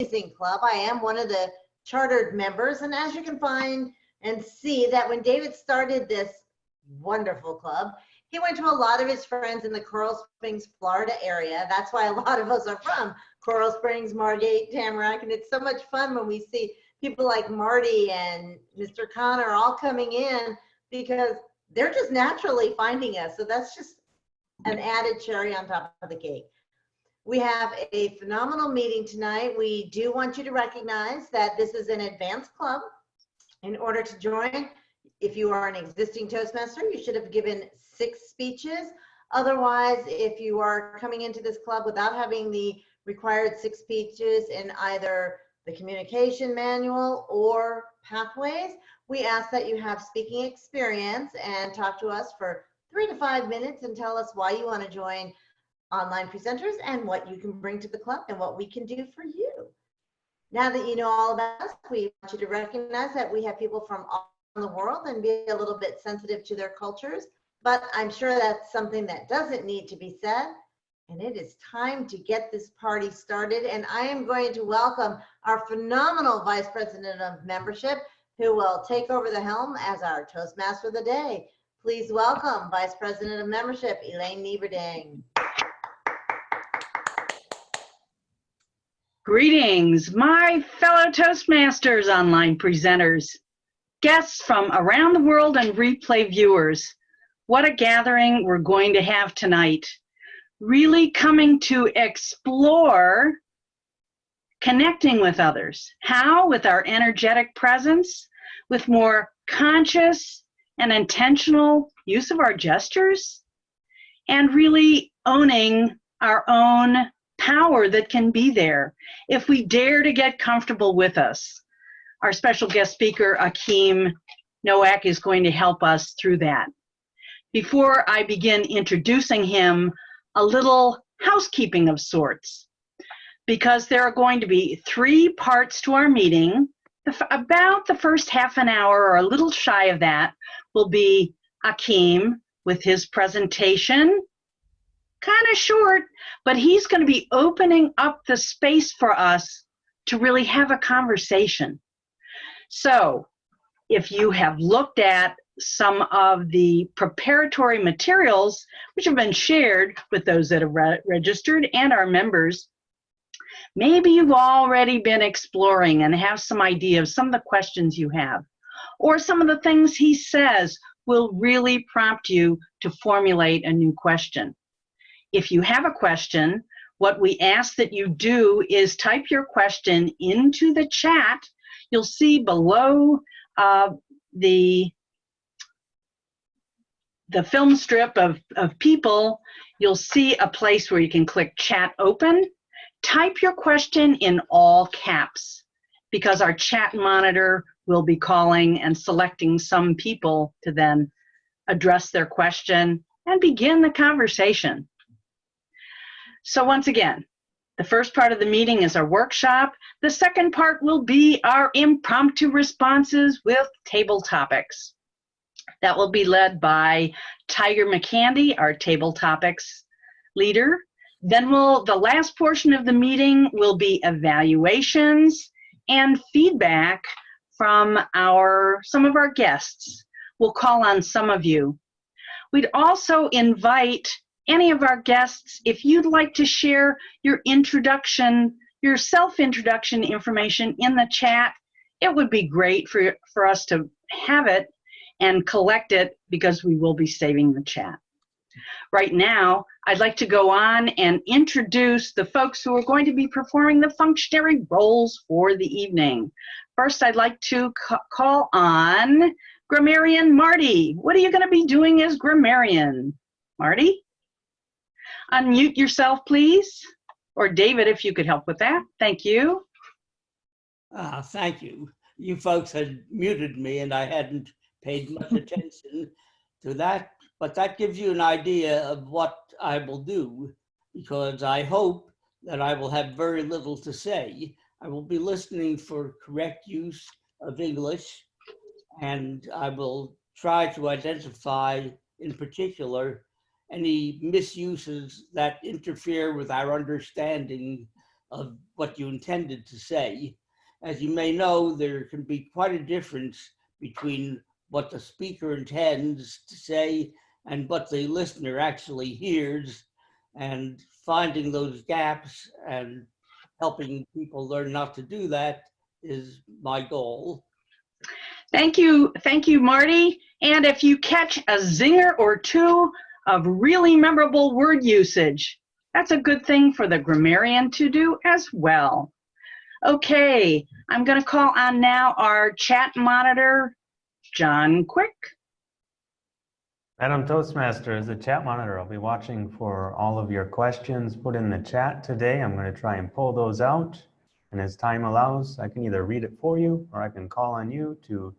amazing club. I am one of the chartered members, and as you can find and see that when David started this wonderful club, he went to a lot of his friends in the Coral Springs, Florida area. That's why a lot of us are from Coral Springs, Margate, Tamarack, and it's so much fun when we see people like Marty and Mr. Connor all coming in because they're just naturally finding us. So that's just an added cherry on top of the cake. We have a phenomenal meeting tonight. We do want you to recognize that this is an advanced club. In order to join, if you are an existing Toastmaster, you should have given 6 speeches. Otherwise, if you are coming into this club without having the required 6 speeches in either the communication manual or pathways, we ask that you have speaking experience and talk to us for 3 to 5 minutes and tell us why you want to join Online Presenters and what you can bring to the club and what we can do for you. Now that you know all about us, we want you to recognize that we have people from all around the world and be a little bit sensitive to their cultures, but I'm sure that's something that doesn't need to be said. And it is time to get this party started. And I am going to welcome our phenomenal Vice President of Membership, who will take over the helm as our Toastmaster of the day. Please welcome Vice President of Membership, Elaine Nieberding. Greetings, my fellow Toastmasters, online presenters, guests from around the world, and replay viewers. What a gathering we're going to have tonight. Really coming to explore connecting with others. How? With our energetic presence, with more conscious and intentional use of our gestures, and really owning our own power that can be there if we dare to get comfortable with us. Our special guest speaker, Achim Nowak, is going to help us through that. Before I begin introducing him, a little housekeeping of sorts, because there are going to be 3 parts to our meeting. About the first half an hour or a little shy of that will be Achim with his presentation. Kind of short, but he's going to be opening up the space for us to really have a conversation. So if you have looked at some of the preparatory materials which have been shared with those that have registered and our members, maybe you've already been exploring and have some idea of some of the questions you have, or some of the things he says will really prompt you to formulate a new question. If you have a question, what we ask that you do is type your question into the chat. You'll see below the film strip of people, you'll see a place where you can click chat open. Type your question in all caps, because our chat monitor will be calling and selecting some people to then address their question and begin the conversation. So once again, the first part of the meeting is our workshop. The second part will be our impromptu responses with table topics. That will be led by Tiger McCandy, our table topics leader. Then the last portion of the meeting will be evaluations and feedback from some of our guests. We'll call on some of you. We'd also invite any of our guests, if you'd like to share your introduction, your self-introduction information in the chat, it would be great for us to have it and collect it, because we will be saving the chat. Right now, I'd like to go on and introduce the folks who are going to be performing the functionary roles for the evening. First, I'd like to call on Grammarian Marty. What are you going to be doing as Grammarian? Marty? Unmute yourself, please. Or David, if you could help with that. Thank you. Thank you. You folks had muted me and I hadn't paid much attention to that, but that gives you an idea of what I will do, because I hope that I will have very little to say. I will be listening for correct use of English, and I will try to identify in particular any misuses that interfere with our understanding of what you intended to say. As you may know, there can be quite a difference between what the speaker intends to say and what the listener actually hears, and finding those gaps and helping people learn not to do that is my goal. Thank you, Marty. And if you catch a zinger or two of really memorable word usage, that's a good thing for the grammarian to do as well. Okay, I'm going to call on now our chat monitor, John Quick. Madam Toastmaster, as the chat monitor, I'll be watching for all of your questions put in the chat today. I'm going to try and pull those out. And as time allows, I can either read it for you or I can call on you to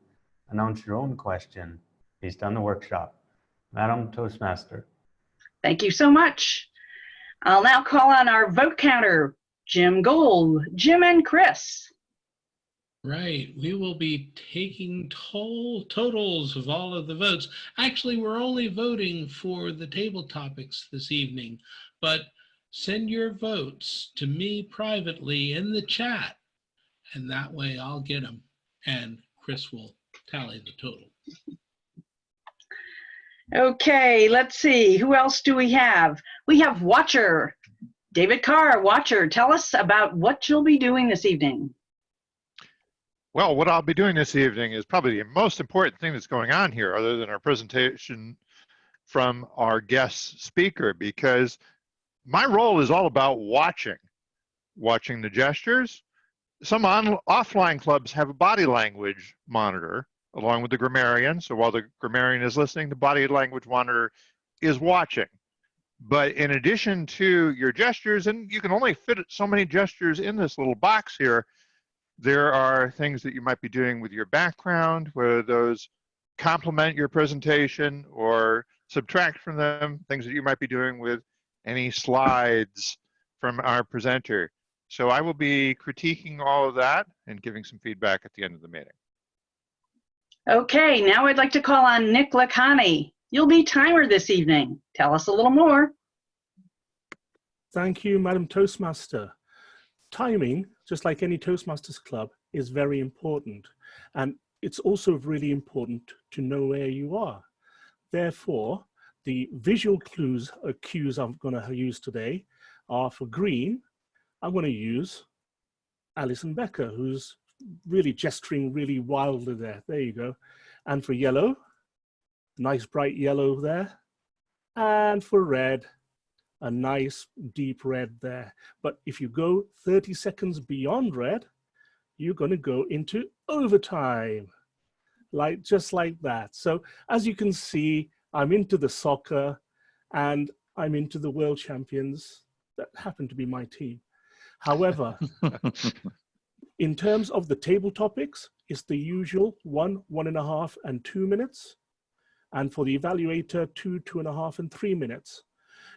announce your own question based on the workshop. Madam Toastmaster. Thank you so much. I'll now call on our vote counter, Jim Gold, Jim and Chris. Right, we will be taking totals of all of the votes. Actually, we're only voting for the table topics this evening, but send your votes to me privately in the chat, and that way I'll get them, and Chris will tally the total. Okay, let's see, who else do we have? We have Watcher, David Carr. Watcher, tell us about what you'll be doing this evening. Well, what I'll be doing this evening is probably the most important thing that's going on here, other than our presentation from our guest speaker, because my role is all about watching the gestures. Some offline clubs have a body language monitor along with the grammarian. So while the grammarian is listening, the body language monitor is watching. But in addition to your gestures, and you can only fit so many gestures in this little box here, there are things that you might be doing with your background, whether those complement your presentation or subtract from them, things that you might be doing with any slides from our presenter. So I will be critiquing all of that and giving some feedback at the end of the meeting. Okay, now I'd like to call on Nick Lacani. You'll be timer this evening. Tell us a little more. Thank you, Madam Toastmaster. Timing, just like any Toastmasters club, is very important. And it's also really important to know where you are. Therefore, the visual cues I'm going to use today are for green. I'm going to use Alison Becker, who's really gesturing really wildly there. There you go. And for yellow, nice bright yellow there. And for red, a nice deep red there. But if you go 30 seconds beyond red, you're going to go into overtime, just like that. So as you can see, I'm into the soccer and I'm into the world champions that happen to be my team. However, in terms of the table topics, it's the usual 1, 1.5, and 2 minutes. And for the evaluator, 2, 2.5, and 3 minutes.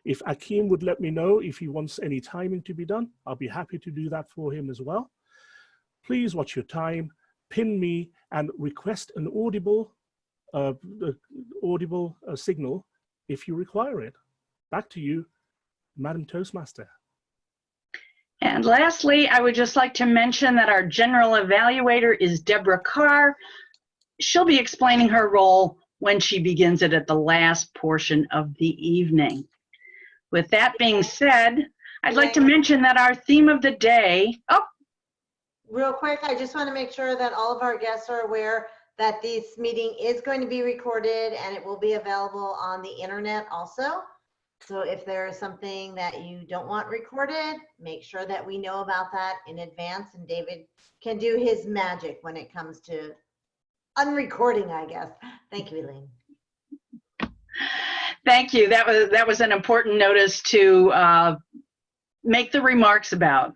If Achim would let me know if he wants any timing to be done, I'll be happy to do that for him as well. Please watch your time, pin me, and request an audible signal if you require it. Back to you, Madam Toastmaster. And lastly, I would just like to mention that our general evaluator is Deborah Carr. She'll be explaining her role when she begins it at the last portion of the evening. With that being said, I'd like to mention that our theme of the day, Real quick, I just want to make sure that all of our guests are aware that this meeting is going to be recorded and it will be available on the internet also. So if there is something that you don't want recorded, make sure that we know about that in advance, and David can do his magic when it comes to unrecording, I guess. Thank you, Elaine. thank you. That was an important notice to make the remarks about.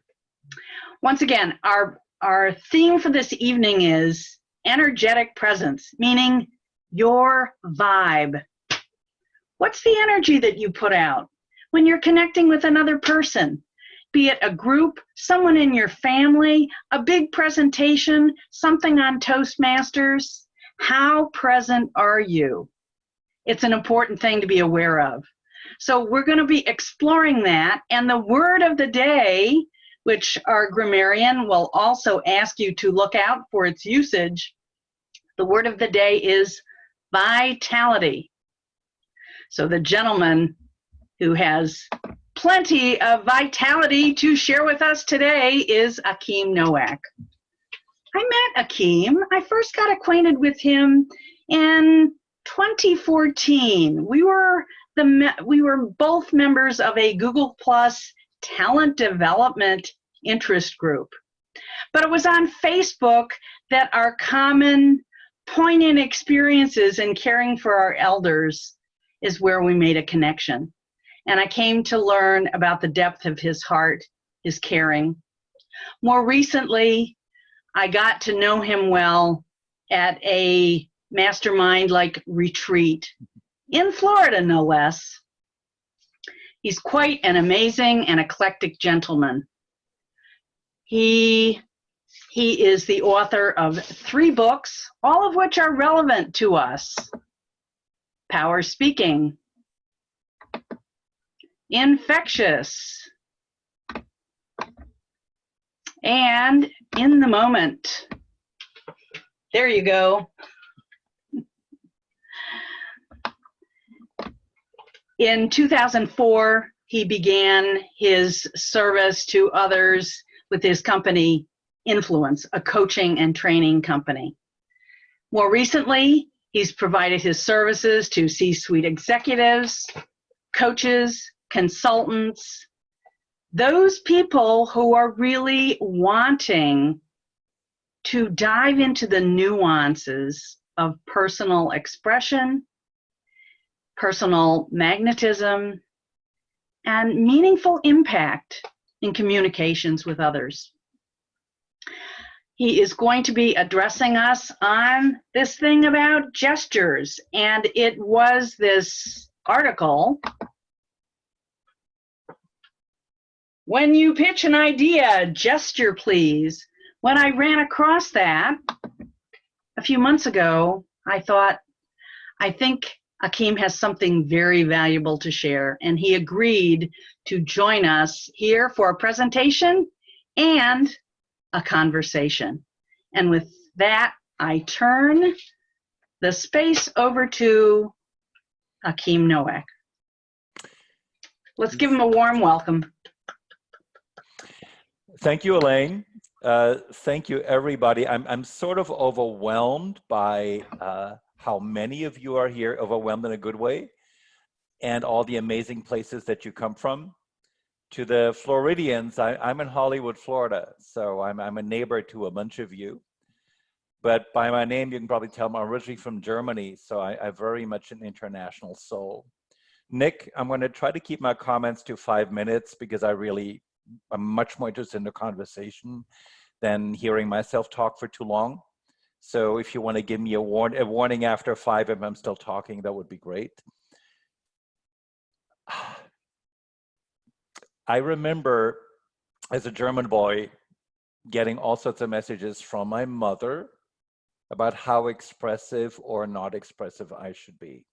Once again, our theme for this evening is energetic presence, meaning your vibe. What's the energy that you put out when you're connecting with another person? Be it a group, someone in your family, a big presentation, something on Toastmasters. How present are you? It's an important thing to be aware of. So we're going to be exploring that. And the word of the day which our grammarian will also ask you to look out for its usage, the word of the day is vitality. So the gentleman who has plenty of vitality to share with us today is Achim Nowak. I met Achim. I first got acquainted with him in 2014. We were both members of a Google Plus talent development interest group. But it was on Facebook that our common poignant experiences in caring for our elders is where we made a connection. And I came to learn about the depth of his heart, his caring. More recently, I got to know him well at a mastermind-like retreat in Florida, no less. He's quite an amazing and eclectic gentleman. He is the author of 3 books, all of which are relevant to us. Power Speaking, Infectious, and In the Moment. There you go. In 2004, he began his service to others with his company, Influence, a coaching and training company. More recently, he's provided his services to C-suite executives, coaches, consultants, those people who are really wanting to dive into the nuances of personal expression, personal magnetism, and meaningful impact in communications with others. He is going to be addressing us on this thing about gestures, and it was this article, "When you pitch an idea, gesture please." When I ran across that a few months ago, I thought, I think Achim has something very valuable to share, and he agreed to join us here for a presentation and a conversation. And with that, I turn the space over to Achim Nowak. Let's give him a warm welcome. Thank you, Elaine. Thank you, everybody. I'm sort of overwhelmed by how many of you are here, overwhelmed in a good way, and all the amazing places that you come from. To the Floridians, I'm in Hollywood, Florida, so I'm a neighbor to a bunch of you. But by my name, you can probably tell I'm originally from Germany, so I very much an international soul. Nick, I'm going to try to keep my comments to 5 minutes because I'm much more interested in the conversation than hearing myself talk for too long. So if you want to give me a warning after 5 if I'm still talking, that would be great. I remember as a German boy getting all sorts of messages from my mother about how expressive or not expressive I should be.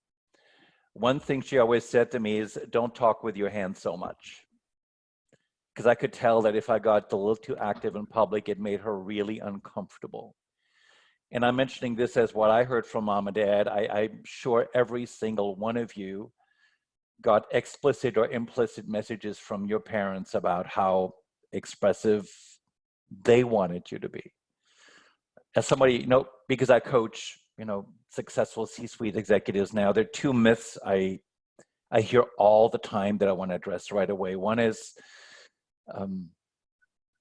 One thing she always said to me is, don't talk with your hands so much. Because I could tell that if I got a little too active in public, it made her really uncomfortable. And I'm mentioning this as what I heard from mom and dad. I'm sure every single one of you got explicit or implicit messages from your parents about how expressive they wanted you to be. As somebody, because I coach, successful C-suite executives now, there are 2 myths I hear all the time that I want to address right away. One is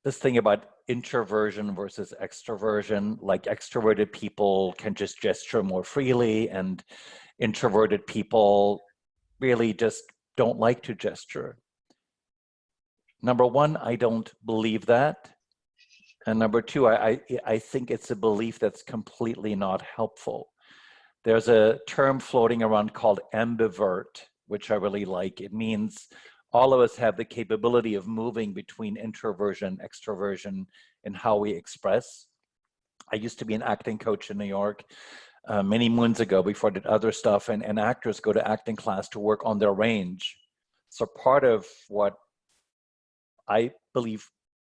this thing about introversion versus extroversion, like extroverted people can just gesture more freely and introverted people really just don't like to gesture. Number one, I don't believe that. And number two, I think it's a belief that's completely not helpful. There's a term floating around called ambivert, which I really like. It means all of us have the capability of moving between introversion, extroversion, and how we express. I used to be an acting coach in New York many moons ago before I did other stuff, and actors go to acting class to work on their range. So part of what I believe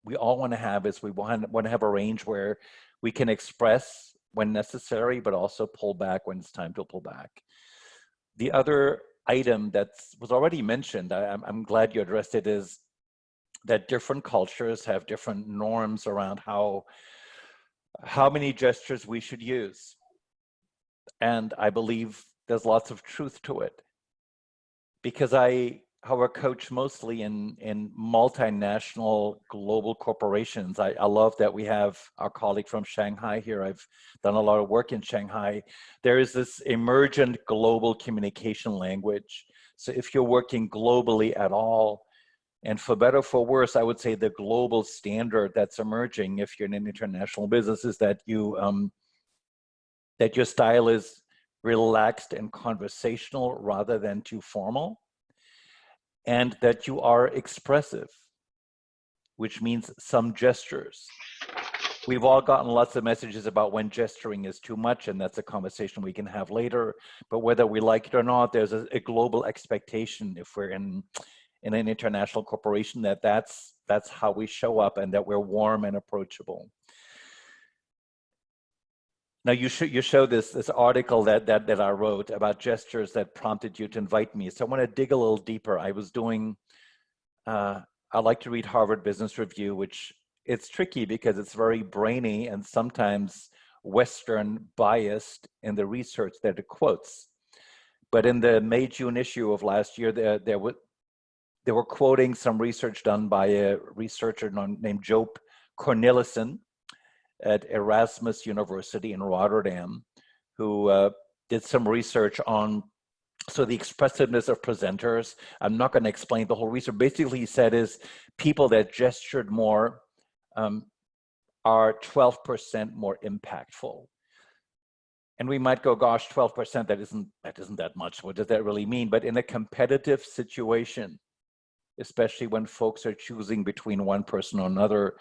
we all want to have is we want to have a range where we can express when necessary, but also pull back when it's time to pull back. The other item that was already mentioned, I'm glad you addressed it, is that different cultures have different norms around how many gestures we should use. And I believe there's lots of truth to it. Because I, however, coach mostly in multinational global corporations. I love that we have our colleague from Shanghai here. I've done a lot of work in Shanghai. There is this emergent global communication language. So if you're working globally at all, and for better or for worse, I would say the global standard that's emerging if you're in an international business is that that your style is relaxed and conversational rather than too formal, and that you are expressive, which means some gestures. We've all gotten lots of messages about when gesturing is too much, and that's a conversation we can have later. But whether we like it or not, there's a global expectation if we're in an international corporation that's how we show up and that we're warm and approachable. Now you show this article that I wrote about gestures that prompted you to invite me. So I want to dig a little deeper. I was doing, I like to read Harvard Business Review, which it's tricky because it's very brainy and sometimes Western biased in the research that it quotes. But in the May-June issue of last year, they were quoting some research done by a researcher named Joop Cornelissen at Erasmus University in Rotterdam, who did some research on the expressiveness of presenters. I'm not going to explain the whole research. Basically, he said is people that gestured more are 12% more impactful. And we might go, gosh, 12%, that isn't that much. What does that really mean? But in a competitive situation, especially when folks are choosing between one person or another,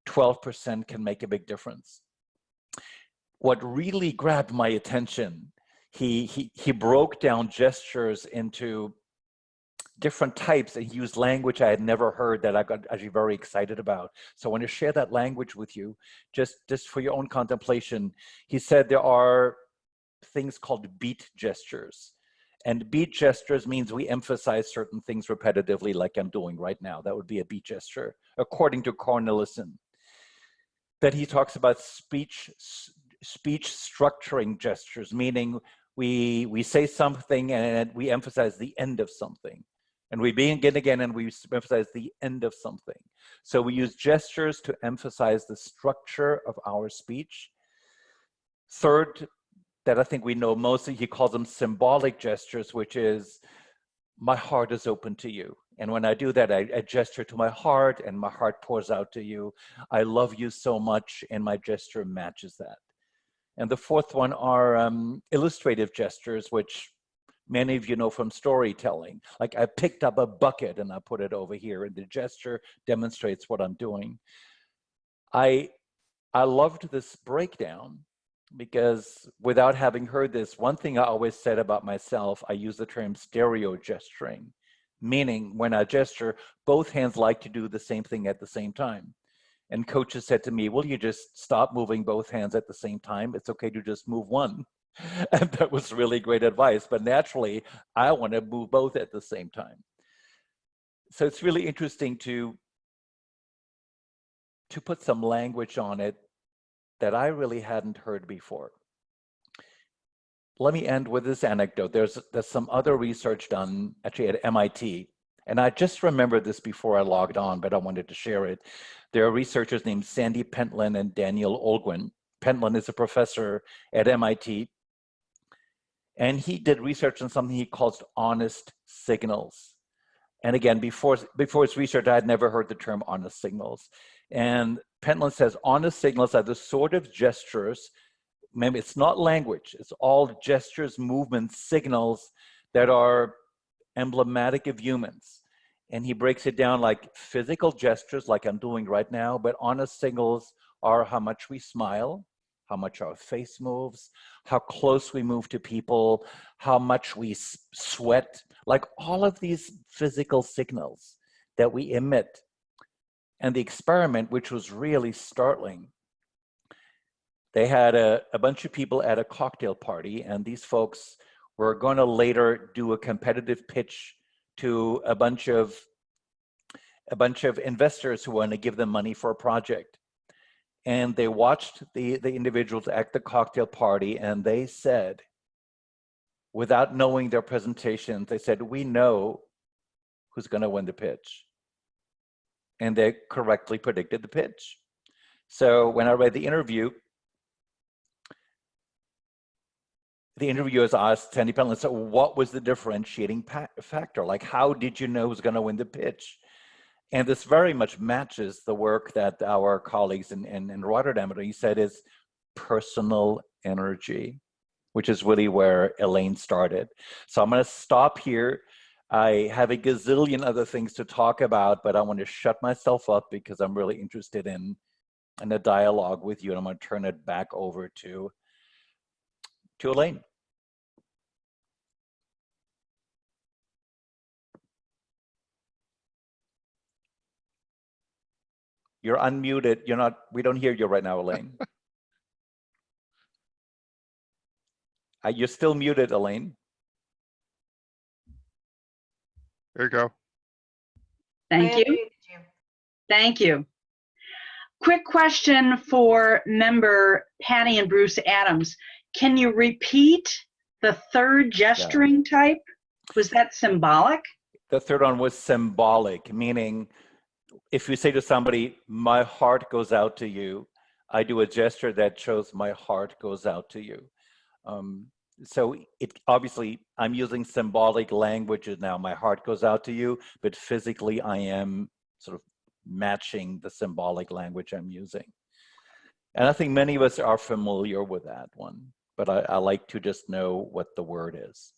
12% can make a big difference. What really grabbed my attention, he broke down gestures into different types and he used language I had never heard that I got actually very excited about. So I want to share that language with you, just for your own contemplation. He said there are things called beat gestures. And beat gestures means we emphasize certain things repetitively like I'm doing right now. That would be a beat gesture, according to Cornelissen. That he talks about speech structuring gestures, meaning we say something and we emphasize the end of something. And we begin again and we emphasize the end of something. So we use gestures to emphasize the structure of our speech. Third, that I think we know mostly, he calls them symbolic gestures, which is my heart is open to you. And when I do that, I gesture to my heart and my heart pours out to you. I love you so much and my gesture matches that. And the fourth one are illustrative gestures, which many of you know from storytelling. Like I picked up a bucket and I put it over here and the gesture demonstrates what I'm doing. I loved this breakdown because without having heard this, one thing I always said about myself, I use the term stereo gesturing, meaning when I gesture, both hands like to do the same thing at the same time. And coaches said to me, will you just stop moving both hands at the same time? It's okay to just move one. And that was really great advice. But naturally, I want to move both at the same time. So it's really interesting to put some language on it that I really hadn't heard before. Let me end with this anecdote. There's some other research done actually at MIT. And I just remembered this before I logged on, but I wanted to share it. There are researchers named Sandy Pentland and Daniel Olguin. Pentland is a professor at MIT. And he did research on something he calls honest signals. And again, before his research, I had never heard the term honest signals. And Pentland says honest signals are the sort of gestures, maybe it's not language, it's all gestures, movements, signals that are emblematic of humans. And he breaks it down like physical gestures, like I'm doing right now, but honest signals are how much we smile, how much our face moves, how close we move to people, how much we sweat, like all of these physical signals that we emit And the experiment, which was really startling, they had a bunch of people at a cocktail party, and these folks were going to later do a competitive pitch to a bunch of investors who want to give them money for a project. And they watched the individuals at the cocktail party, and they said, without knowing their presentations, they said, we know who's going to win the pitch. And they correctly predicted the pitch. So when I read the interviewers asked Sandy Pentland, so what was the differentiating factor? Like, how did you know who's going to win the pitch? And this very much matches the work that our colleagues in Rotterdam, he said, is personal energy, which is really where Elaine started. So I'm going to stop here. I have a gazillion other things to talk about, but I want to shut myself up because I'm really interested in a dialogue with you, and I'm going to turn it back over to Elaine. You're unmuted. You're not, we don't hear you right now, Elaine. You're still muted, Elaine. There you go. Thank I you. unmuted you. Thank you. Quick question for member Patty and Bruce Adams. Can you repeat the third gesturing type? Was that symbolic? The third one was symbolic, meaning if you say to somebody, my heart goes out to you, I do a gesture that shows my heart goes out to you. So it obviously, I'm using symbolic languages now. My heart goes out to you, but physically I am sort of matching the symbolic language I'm using. And I think many of us are familiar with that one, but I like to just know what the word is.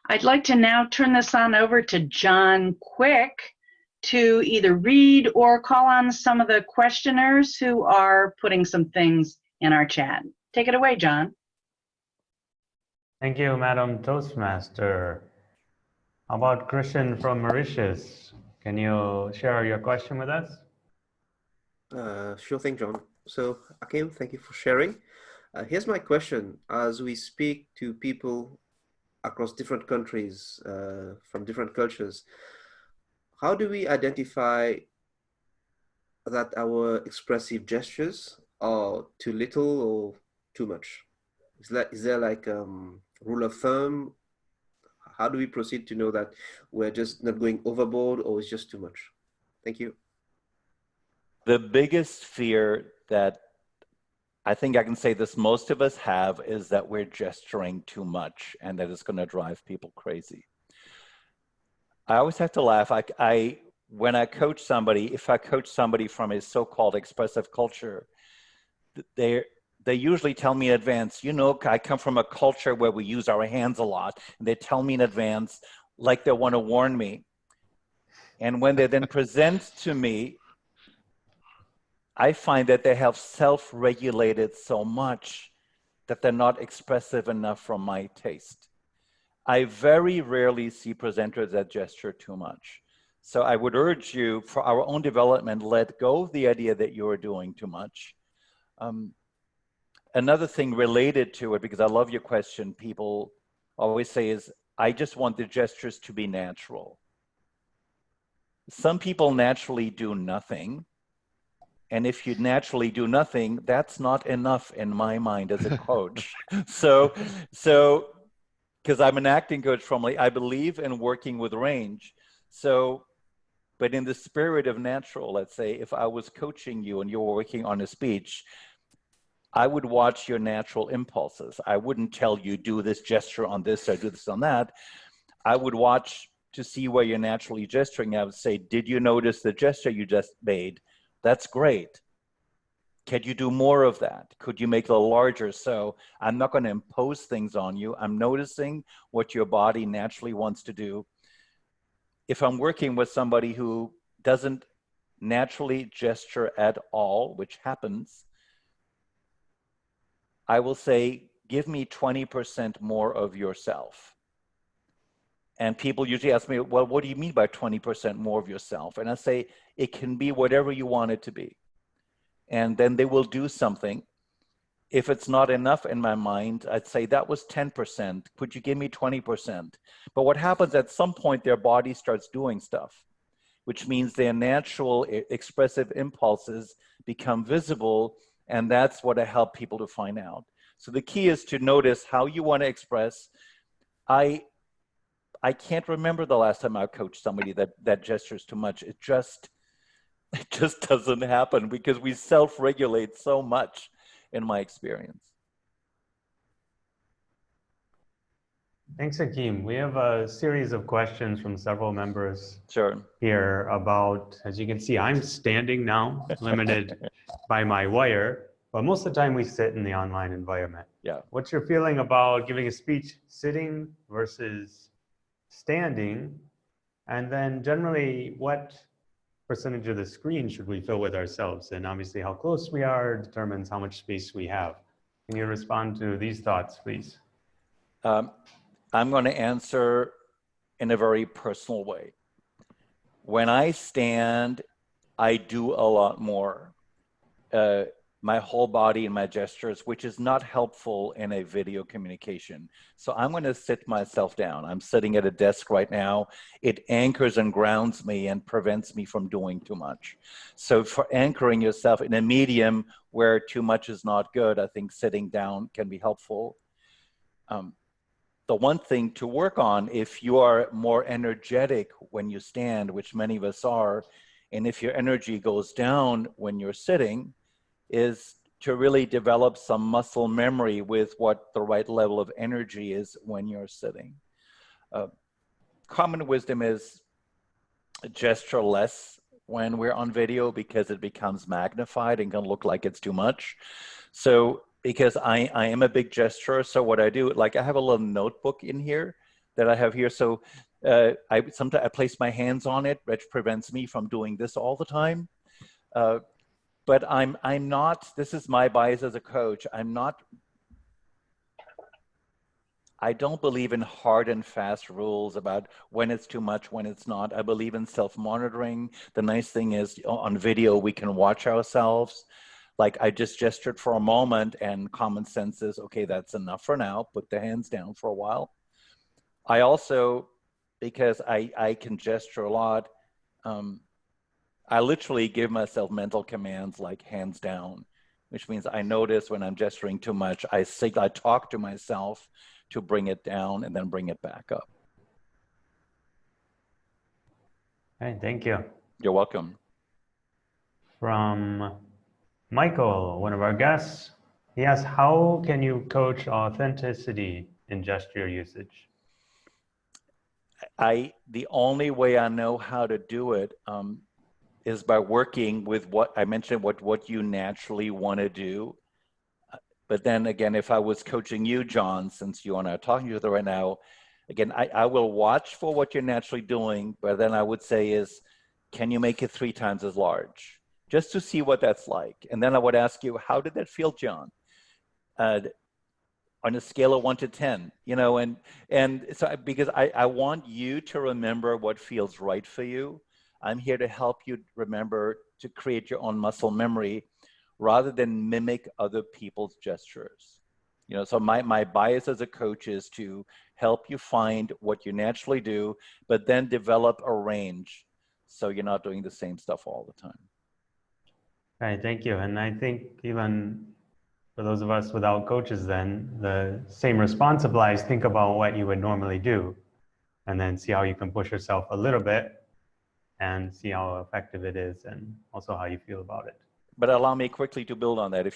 I'd like to now turn this on over to John Quick to either read or call on some of the questioners who are putting some things in our chat. Take it away, John. Thank you, Madam Toastmaster. How about Christian from Mauritius? Can you share your question with us? Sure thing, John. So, Achim, thank you for sharing. Here's my question. As we speak to people across different countries, from different cultures, how do we identify that our expressive gestures are too little or too much? Is there like rule of thumb? How do we proceed to know that we're just not going overboard or it's just too much? Thank you. The biggest fear that I think I can say this most of us have is that we're gesturing too much and that it's going to drive people crazy. I always have to laugh. When I coach somebody, if I coach somebody from a so-called expressive culture, they usually tell me in advance, you know, I come from a culture where we use our hands a lot. And they tell me in advance, like they want to warn me. And when they then present to me, I find that they have self-regulated so much that they're not expressive enough for my taste. I very rarely see presenters that gesture too much. So I would urge you, for our own development, let go of the idea that you're doing too much. Another thing related to it, because I love your question, people always say is, I just want the gestures to be natural. Some people naturally do nothing. And if you naturally do nothing, that's not enough in my mind as a coach. So, because I'm an acting coach formerly, I believe in working with range. So, but in the spirit of natural, let's say, if I was coaching you and you were working on a speech, I would watch your natural impulses. I wouldn't tell you, do this gesture on this or do this on that. I would watch to see where you're naturally gesturing. I would say, did you notice the gesture you just made? That's great. Can you do more of that? Could you make it a little larger? So I'm not going to impose things on you. I'm noticing what your body naturally wants to do. If I'm working with somebody who doesn't naturally gesture at all, which happens, I will say, give me 20% more of yourself. And people usually ask me, well, what do you mean by 20% more of yourself? And I say, it can be whatever you want it to be. And then they will do something. If it's not enough in my mind, I'd say that was 10%. Could you give me 20%? But what happens at some point, their body starts doing stuff, which means their natural expressive impulses become visible. And that's what I help people to find out. So the key is to notice how you want to express. I can't remember the last time I coached somebody that gestures too much. It just doesn't happen because we self-regulate so much in my experience. Thanks, Achim. We have a series of questions from several members Sure. here about, as you can see, I'm standing now, limited by my wire, but most of the time we sit in the online environment. Yeah. What's your feeling about giving a speech sitting versus standing? And then generally, what percentage of the screen should we fill with ourselves? And obviously how close we are determines how much space we have. Can you respond to these thoughts, please? I'm going to answer in a very personal way. When I stand, I do a lot more. My whole body and my gestures, which is not helpful in a video communication. So I'm going to sit myself down. I'm sitting at a desk right now. It anchors and grounds me and prevents me from doing too much. So for anchoring yourself in a medium where too much is not good, I think sitting down can be helpful. The one thing to work on, if you are more energetic when you stand, which many of us are, and if your energy goes down when you're sitting, is to really develop some muscle memory with what the right level of energy is when you're sitting. Common wisdom is gesture less when we're on video because it becomes magnified and can look like it's too much. So because I am a big gesturer, so what I do, like I have a little notebook in here that I have here. So sometimes I place my hands on it, which prevents me from doing this all the time. But I'm not, this is my bias as a coach, I don't believe in hard and fast rules about when it's too much, when it's not. I believe in self-monitoring. The nice thing is on video, we can watch ourselves. Like I just gestured for a moment and common sense is, okay, that's enough for now. Put the hands down for a while. I also, because I can gesture a lot, I literally give myself mental commands like hands down, which means I notice when I'm gesturing too much, I talk to myself to bring it down and then bring it back up. Hey, thank you. You're welcome. From Michael, one of our guests, he asks, how can you coach authenticity in gesture usage? The only way I know how to do it is by working with what I mentioned, what you naturally want to do. But then again, if I was coaching you, John, since you and I are talking to each other right now, again, I will watch for what you're naturally doing, but then I would say is, can you make it 3 times as large? Just to see what that's like. And then I would ask you, how did that feel, John? On a scale of 1 to 10, you know, and so because I want you to remember what feels right for you. I'm here to help you remember to create your own muscle memory rather than mimic other people's gestures. You know, so my bias as a coach is to help you find what you naturally do, but then develop a range so you're not doing the same stuff all the time. All right, thank you. And I think even for those of us without coaches then, the same response applies. Think about what you would normally do and then see how you can push yourself a little bit and see how effective it is and also how you feel about it. But allow me quickly to build on that.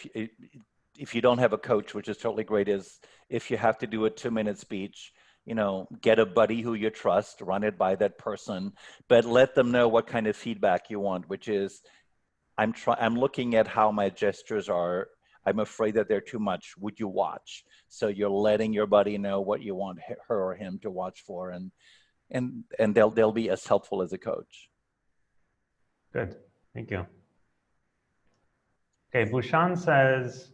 If you don't have a coach, which is totally great, is if you have to do a 2-minute speech, you know, get a buddy who you trust, run it by that person, but let them know what kind of feedback you want, which is, I'm looking at how my gestures are. I'm afraid that they're too much. Would you watch? So you're letting your buddy know what you want her or him to watch for, and they'll be as helpful as a coach. Good, thank you. Okay, Bhushan says,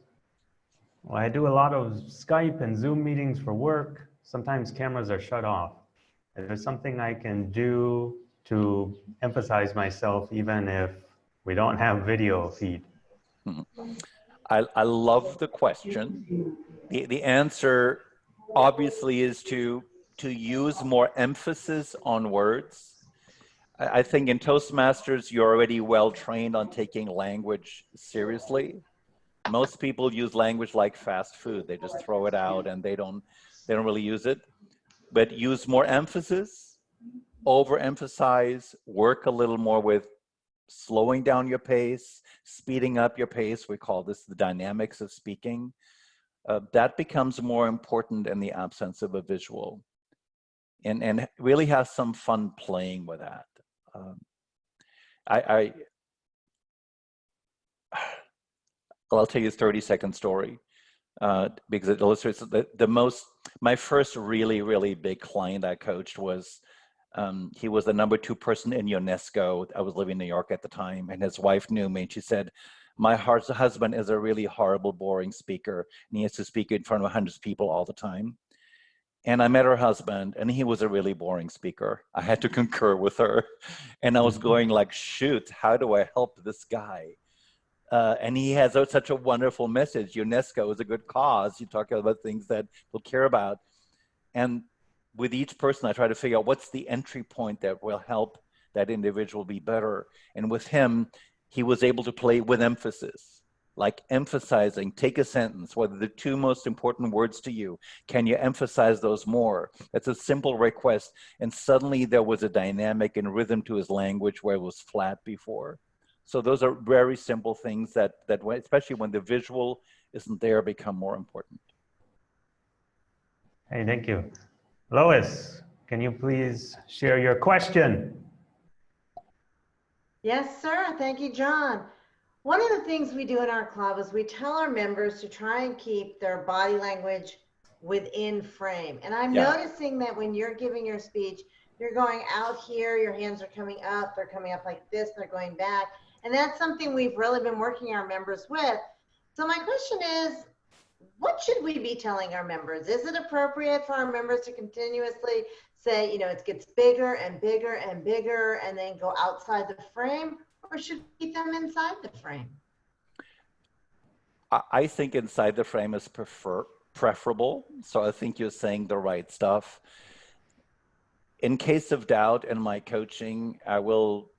well, I do a lot of Skype and Zoom meetings for work. Sometimes cameras are shut off. Is there something I can do to emphasize myself even if we don't have video feed? I love the question. The answer obviously is to use more emphasis on words. I think in Toastmasters, you're already well trained on taking language seriously. Most people use language like fast food. They just throw it out and they don't really use it. But use more emphasis, overemphasize, work a little more with slowing down your pace, speeding up your pace. We call this the dynamics of speaking. That becomes more important in the absence of a visual. And really have some fun playing with that. I'll tell you a 30-second story because it illustrates my first really big client I coached was, he was the #2 person in UNESCO. I was living in New York at the time, and his wife knew me, and she said, my husband is a really horrible, boring speaker, and he has to speak in front of hundreds of people all the time. And I met her husband, and he was a really boring speaker. I had to concur with her. And I was going like, shoot, how do I help this guy? And he has such a wonderful message. UNESCO is a good cause. You talk about things that people care about. And with each person, I try to figure out what's the entry point that will help that individual be better. And with him, he was able to play with emphasis, like emphasizing, take a sentence, what are the 2 most important words to you? Can you emphasize those more? That's a simple request. And suddenly there was a dynamic and rhythm to his language where it was flat before. So those are very simple things that especially when the visual isn't there, become more important. Hey, thank you. Lois, can you please share your question? Yes, sir. Thank you, John. One of the things we do in our club is we tell our members to try and keep their body language within frame. And I'm noticing that when you're giving your speech, you're going out here, your hands are coming up, they're coming up like this, they're going back. And that's something we've really been working our members with. So my question is, what should we be telling our members? Is it appropriate for our members to continuously say, you know, it gets bigger and bigger and bigger and then go outside the frame, or should we keep them inside the frame? I think inside the frame is preferable. So I think you're saying the right stuff. In case of doubt in my coaching, I will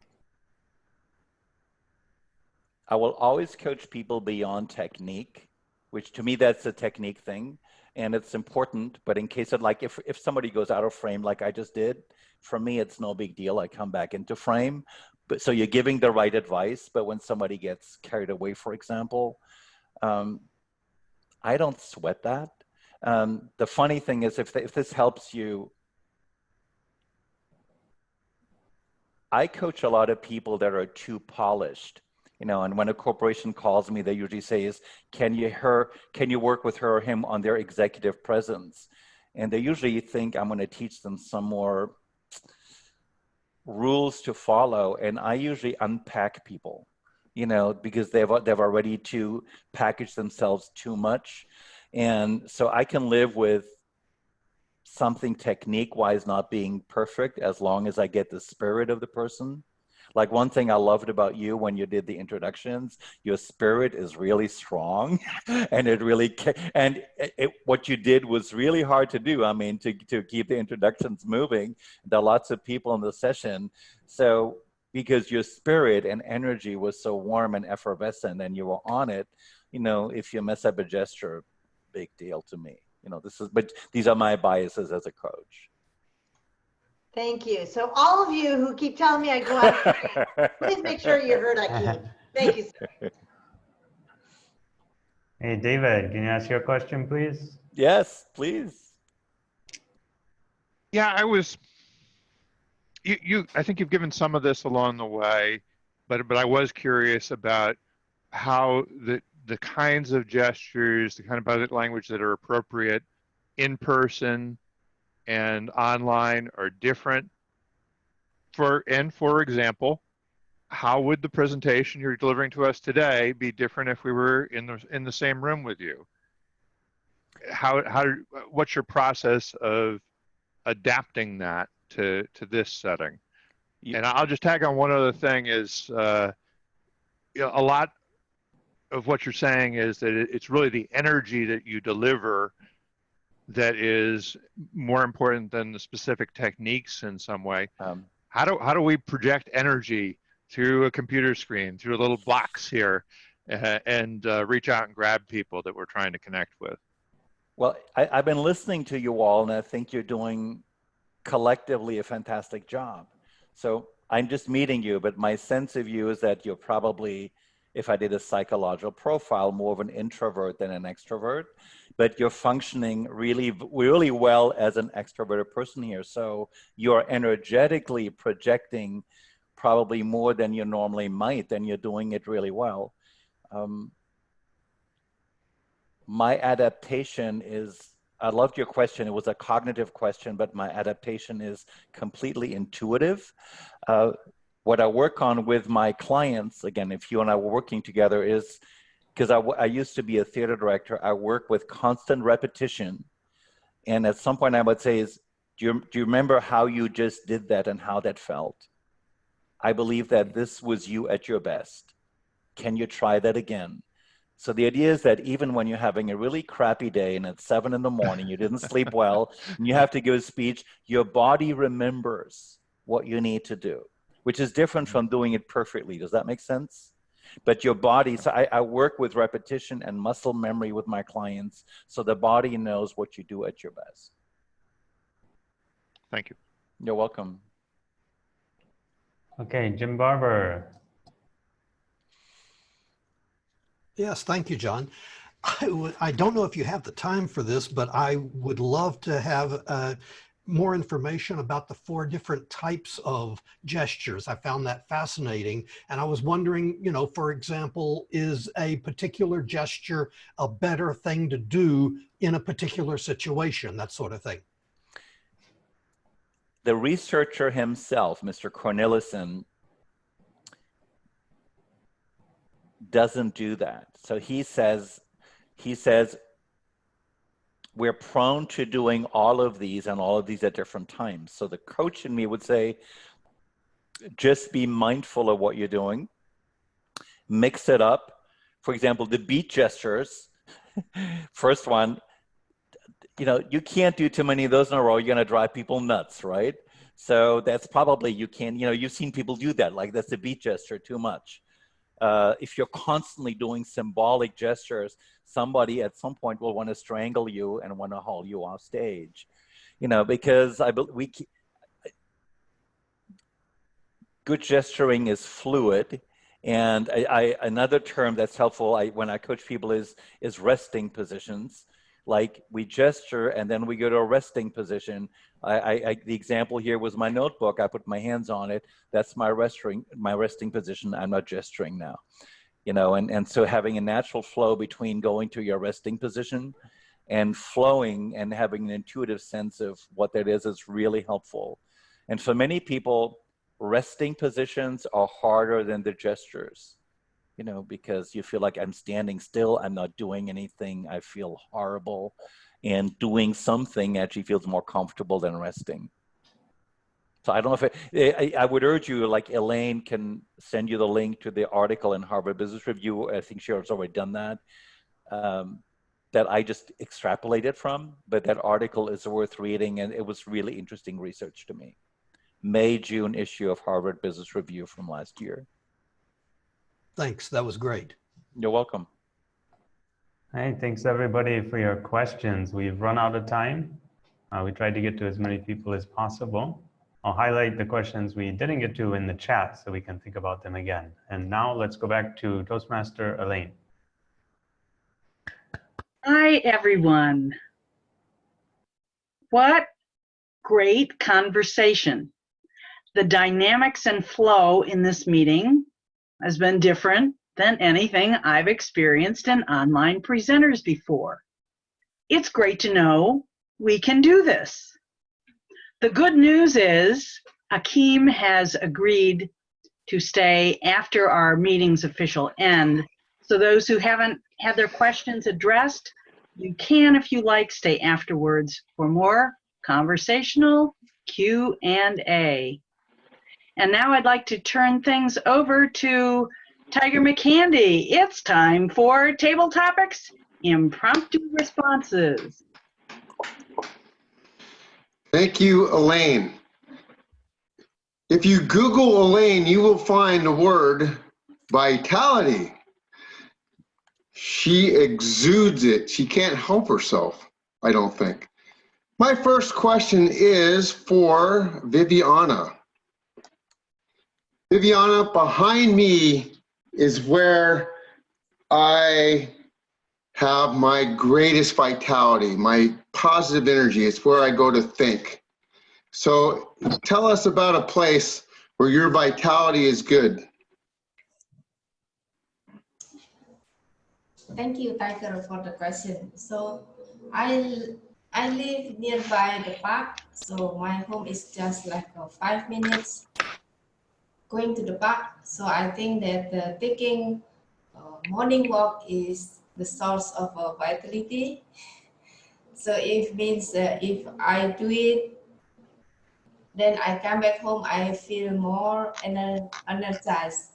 always coach people beyond technique, which to me, that's a technique thing. And it's important, but in case of like, if somebody goes out of frame, like I just did, for me, it's no big deal. I come back into frame. But so you're giving the right advice, but when somebody gets carried away, for example, I don't sweat that. The funny thing is, if this helps you, I coach a lot of people that are too polished, you know, and when a corporation calls me, they usually say is, can you work with her or him on their executive presence? And they usually think I'm going to teach them some more rules to follow. And I usually unpack people, you know, because they've already to package themselves too much. And so I can live with something technique-wise not being perfect as long as I get the spirit of the person. Like one thing I loved about you when you did the introductions, your spirit is really strong, and it really what you did was really hard to do. I mean, to keep the introductions moving. There are lots of people in the session, so because your spirit and energy was so warm and effervescent, and you were on it, you know, if you mess up a gesture, big deal to me. You know, but these are my biases as a coach. Thank you. So all of you who keep telling me I go out of frame, please make sure you heard Achim. Thank you, sir. Hey, David, can you ask your question, please? Yes, please. Yeah, I think you've given some of this along the way, but I was curious about how the kinds of gestures, the kind of body language that are appropriate in person and online are different. For example, how would the presentation you're delivering to us today be different if we were in the same room with you? What's your process of adapting that to this setting. You- And I'll just tag on one other thing is, you know, a lot of what you're saying is that it's really the energy that you deliver that is more important than the specific techniques in some way. How do we project energy through a computer screen, through a little box here, and reach out and grab people that we're trying to connect with? Well, I've been listening to you all, and I think you're doing collectively a fantastic job. So I'm just meeting you, but my sense of you is that you're probably, if I did a psychological profile, more of an introvert than an extrovert, but you're functioning really, really well as an extroverted person here. So you're energetically projecting probably more than you normally might, and you're doing it really well. My adaptation is, I loved your question. It was a cognitive question, but my adaptation is completely intuitive. What I work on with my clients, again, if you and I were working together, is because I used to be a theater director, I work with constant repetition. And at some point I would say is, do you remember how you just did that and how that felt? I believe that this was you at your best. Can you try that again? So the idea is that even when you're having a really crappy day and it's 7 in the morning, you didn't sleep well, and you have to give a speech, your body remembers what you need to do, which is different from doing it perfectly. Does that make sense? But your body, so I work with repetition and muscle memory with my clients, so the body knows what you do at your best. Thank you. You're welcome. Okay, Jim Barber. Yes, thank you, John. I don't know if you have the time for this, but I would love to have more information about the 4 different types of gestures. I found that fascinating. And I was wondering, you know, for example, is a particular gesture a better thing to do in a particular situation, that sort of thing? The researcher himself, Mr. Cornelissen, doesn't do that. So he says, we're prone to doing all of these and all of these at different times. So the coach in me would say, just be mindful of what you're doing, mix it up. For example, the beat gestures, first one, you know, you can't do too many of those in a row. You're going to drive people nuts, right? So that's probably, you can, you know, you've seen people do that. Like that's a beat gesture too much. If you're constantly doing symbolic gestures, somebody at some point will want to strangle you and want to haul you off stage, you know, because good gesturing is fluid. And another term that's helpful when I coach people is resting positions. Like we gesture and then we go to a resting position. The example here was my notebook. I put my hands on it. That's my resting position. I'm not gesturing now, you know, and so having a natural flow between going to your resting position and flowing and having an intuitive sense of what that is really helpful. And for many people, resting positions are harder than the gestures. You know, because you feel like I'm standing still, I'm not doing anything, I feel horrible, and doing something actually feels more comfortable than resting. So I don't know if I would urge you, like Elaine can send you the link to the article in Harvard Business Review. I think she has already done that, that I just extrapolated from, but that article is worth reading, and it was really interesting research to me. May-June issue of Harvard Business Review from last year. Thanks, that was great. You're welcome. Hey, thanks everybody for your questions. We've run out of time. We tried to get to as many people as possible. I'll highlight the questions we didn't get to in the chat so we can think about them again. And now let's go back to Toastmaster Elaine. Hi, everyone. What great conversation. The dynamics and flow in this meeting has been different than anything I've experienced in online presenters before. It's great to know we can do this. The good news is Achim has agreed to stay after our meeting's official end. So those who haven't had their questions addressed, you can, if you like, stay afterwards for more conversational Q&A. And now I'd like to turn things over to Tiger McCandy. It's time for Table Topics Impromptu Responses. Thank you, Elaine. If you Google Elaine, you will find the word vitality. She exudes it. She can't help herself, I don't think. My first question is for Viviana. Viviana, behind me is where I have my greatest vitality, my positive energy. It's where I go to think. So tell us about a place where your vitality is good. Thank you, Tiger, for the question. So I live nearby the park, so my home is just like 5 minutes going to the park. So I think that taking morning walk is the source of vitality. So it means if I do it, then I come back home, I feel more energized.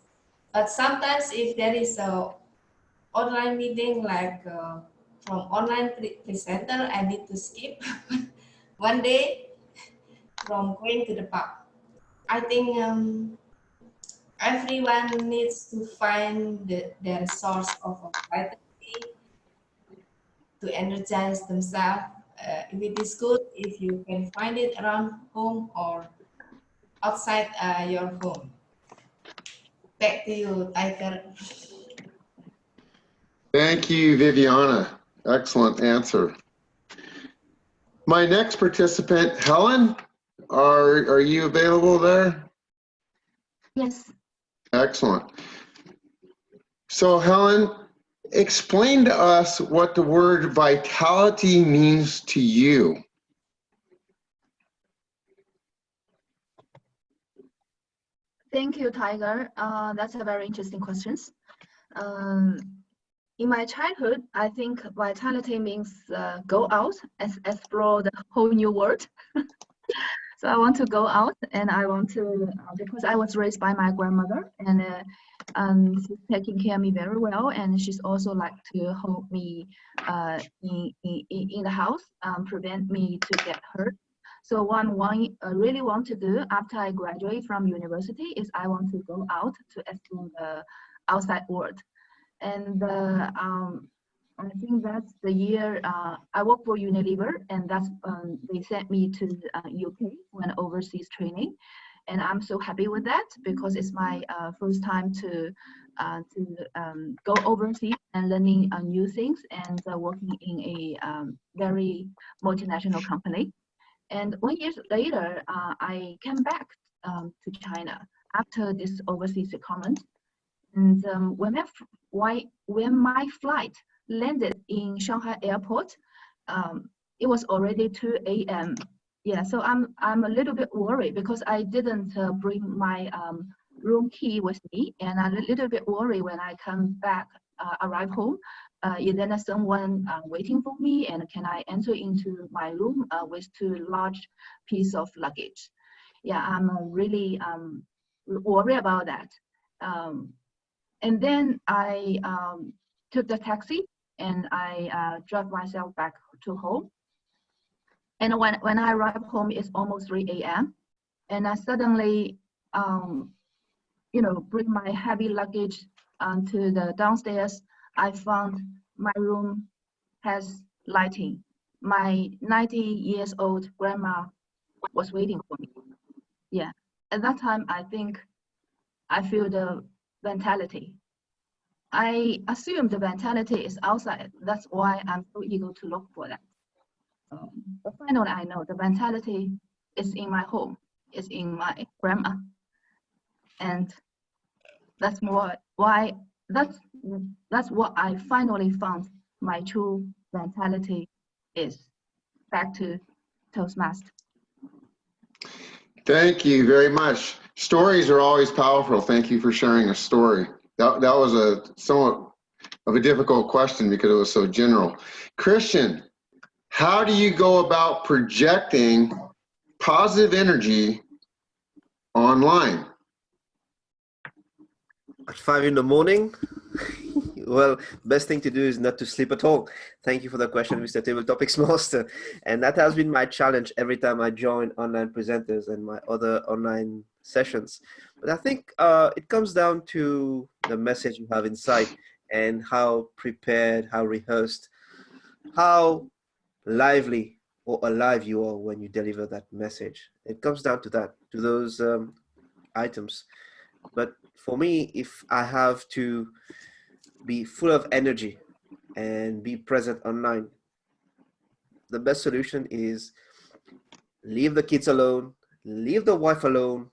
But sometimes if there is a online meeting like from online presenter, I need to skip one day from going to the park. I think everyone needs to find their source of vitality to energize themselves. If it is good, if you can find it around home or outside your home. Back to you, Tiger. Thank you, Viviana. Excellent answer. My next participant, Helen, are you available there? Yes. Excellent. So Helen, explain to us what the word vitality means to you. Thank you, Tiger. That's a very interesting question. In my childhood, I think vitality means go out and explore the whole new world. So I want to go out, and I want to, because I was raised by my grandmother, and she's taking care of me very well, and she's also like to hold me in the house, prevent me to get hurt. So what I really want to do after I graduate from university is I want to go out to explore the outside world. And I think that's the year I work for Unilever, and that's they sent me to UK for an overseas training, and I'm so happy with that because it's my first time to go overseas and learning new things and working in a very multinational company. And 1 year later, I came back to China after this overseas secondment. And when my flight landed in Shanghai airport, it was already 2 a.m. Yeah, so I'm a little bit worried because I didn't bring my room key with me, and I'm a little bit worried when I come back, arrive home. Is there someone waiting for me, and can I enter into my room with 2 large pieces of luggage? Yeah, I'm really worried about that. And then I took the taxi and I drove myself back to home. And when I arrived home, it's almost 3 a.m. And I suddenly, bring my heavy luggage to the downstairs. I found my room has lighting. My 90 years old grandma was waiting for me. Yeah, at that time, I think I feel the vitality. I assume the vitality is outside. That's why I'm so eager to look for that. But finally, I know the vitality is in my home, is in my grandma, and that's what I finally found my true vitality is. Back to Toastmaster. Thank you very much. Stories are always powerful. Thank you for sharing a story. That was a somewhat of a difficult question because it was so general. Christian, how do you go about projecting positive energy online? At 5 in the morning? Well, best thing to do is not to sleep at all. Thank you for the question, Mr. Table Topics Master. And that has been my challenge every time I join online presenters and my other online sessions. But I think it comes down to the message you have inside and how prepared, how rehearsed, how lively or alive you are when you deliver that message. It comes down to that, to those items. But for me, if I have to be full of energy and be present online, the best solution is leave the kids alone, leave the wife alone,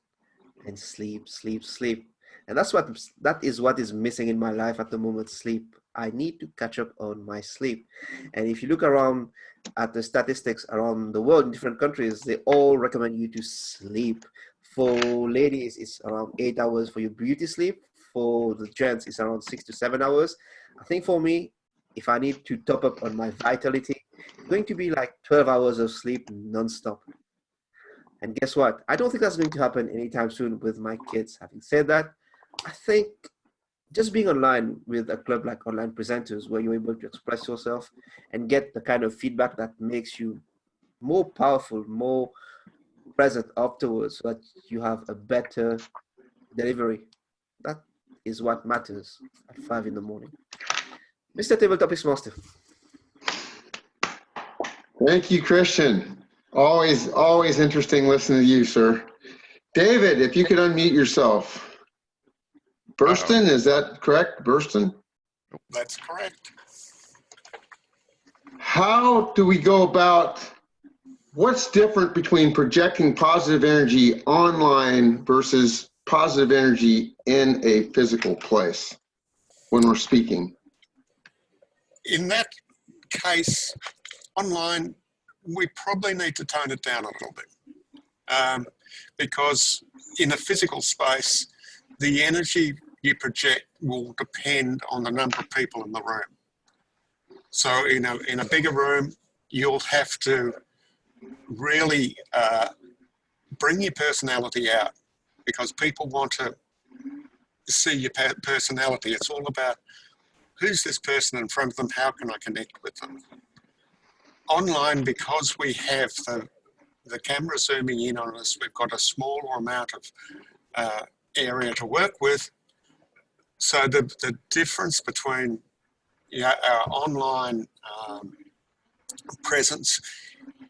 and sleep, sleep, sleep. And that is what is missing in my life at the moment, sleep. I need to catch up on my sleep. And if you look around at the statistics around the world in different countries, they all recommend you to sleep. For ladies, it's around 8 hours for your beauty sleep. For the gents, it's around 6 to 7 hours. I think for me, if I need to top up on my vitality, it's going to be like 12 hours of sleep nonstop. And guess what? I don't think that's going to happen anytime soon with my kids. Having said that, I think just being online with a club like Online Presenters, where you're able to express yourself and get the kind of feedback that makes you more powerful, more present afterwards, so that you have a better delivery. That is what matters at 5 in the morning. Mr. Table Topics Master. Thank you, Christian. Always interesting listening to you, sir. David, if you could unmute yourself. Burston, is that correct? Burston? That's correct. How do we go about, what's different between projecting positive energy online versus positive energy in a physical place when we're speaking? In that case, online, we probably need to tone it down a little bit, because in a physical space, the energy you project will depend on the number of people in the room. So in a bigger room, you'll have to really bring your personality out, because people want to see your personality. It's all about, who's this person in front of them? How can I connect with them? Online, because we have the camera zooming in on us, we've got a smaller amount of area to work with. So the difference between our online presence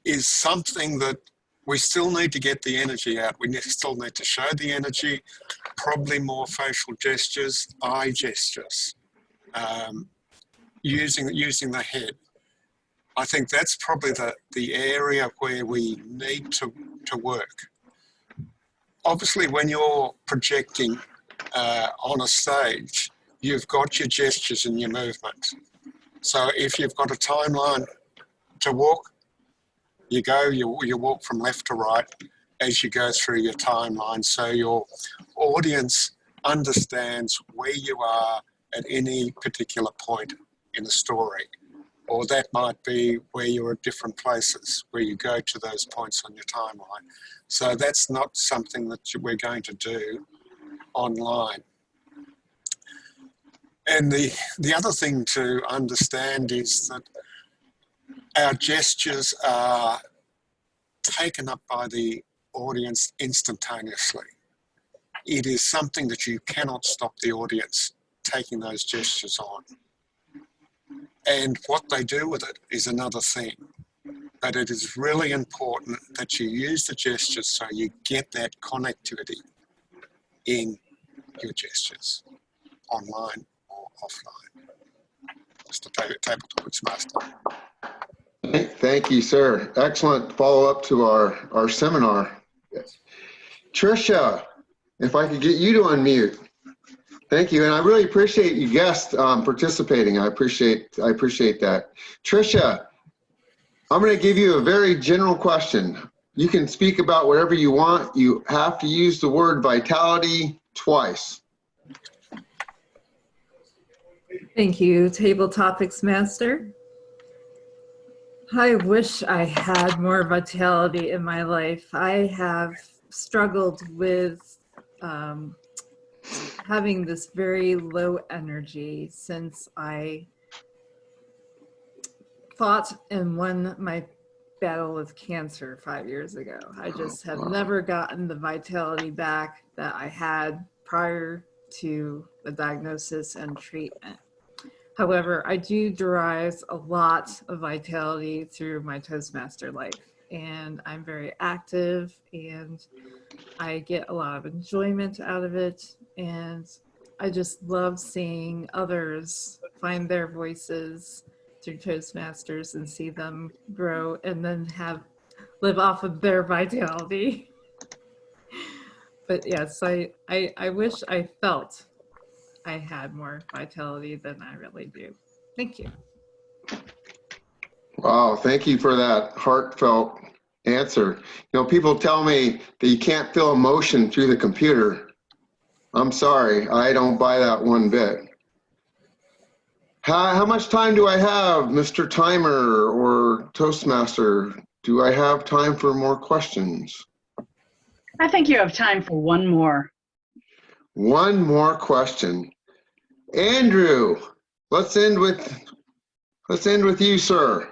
is something that we still need to get the energy out. We still need to show the energy, probably more facial gestures, eye gestures, using the head. I think that's probably the area where we need to work. Obviously, when you're projecting on a stage, you've got your gestures and your movement. So if you've got a timeline to walk, you walk from left to right as you go through your timeline, so your audience understands where you are at any particular point in the story. Or that might be where you're at different places, where you go to those points on your timeline. So that's not something that we're going to do online. And the other thing to understand is that our gestures are taken up by the audience instantaneously. It is something that you cannot stop the audience taking those gestures on. And what they do with it is another thing. But it is really important that you use the gestures so you get that connectivity in your gestures, online or offline. Mr. Table Topics Master. Thank you, sir. Excellent follow-up to our seminar. Tricia, if I could get you to unmute. Thank you, and I really appreciate you guests participating. I appreciate that. Tricia, I'm going to give you a very general question. You can speak about whatever you want. You have to use the word vitality twice. Thank you, Table Topics Master. I wish I had more vitality in my life. I have struggled with having this very low energy since I fought and won my battle with cancer 5 years ago. I just have never gotten the vitality back that I had prior to the diagnosis and treatment. However, I do derive a lot of vitality through my Toastmaster life, and I'm very active and I get a lot of enjoyment out of it, and I just love seeing others find their voices through Toastmasters and see them grow and then live off of their vitality. But yes, I wish I felt I had more vitality than I really do. Thank you. Wow, thank you for that heartfelt answer. You know, people tell me that you can't feel emotion through the computer. I'm sorry, I don't buy that one bit. How much time do I have, Mr. Timer or Toastmaster? Do I have time for more questions? I think you have time for one more. One more question. Andrew, let's end with you, sir.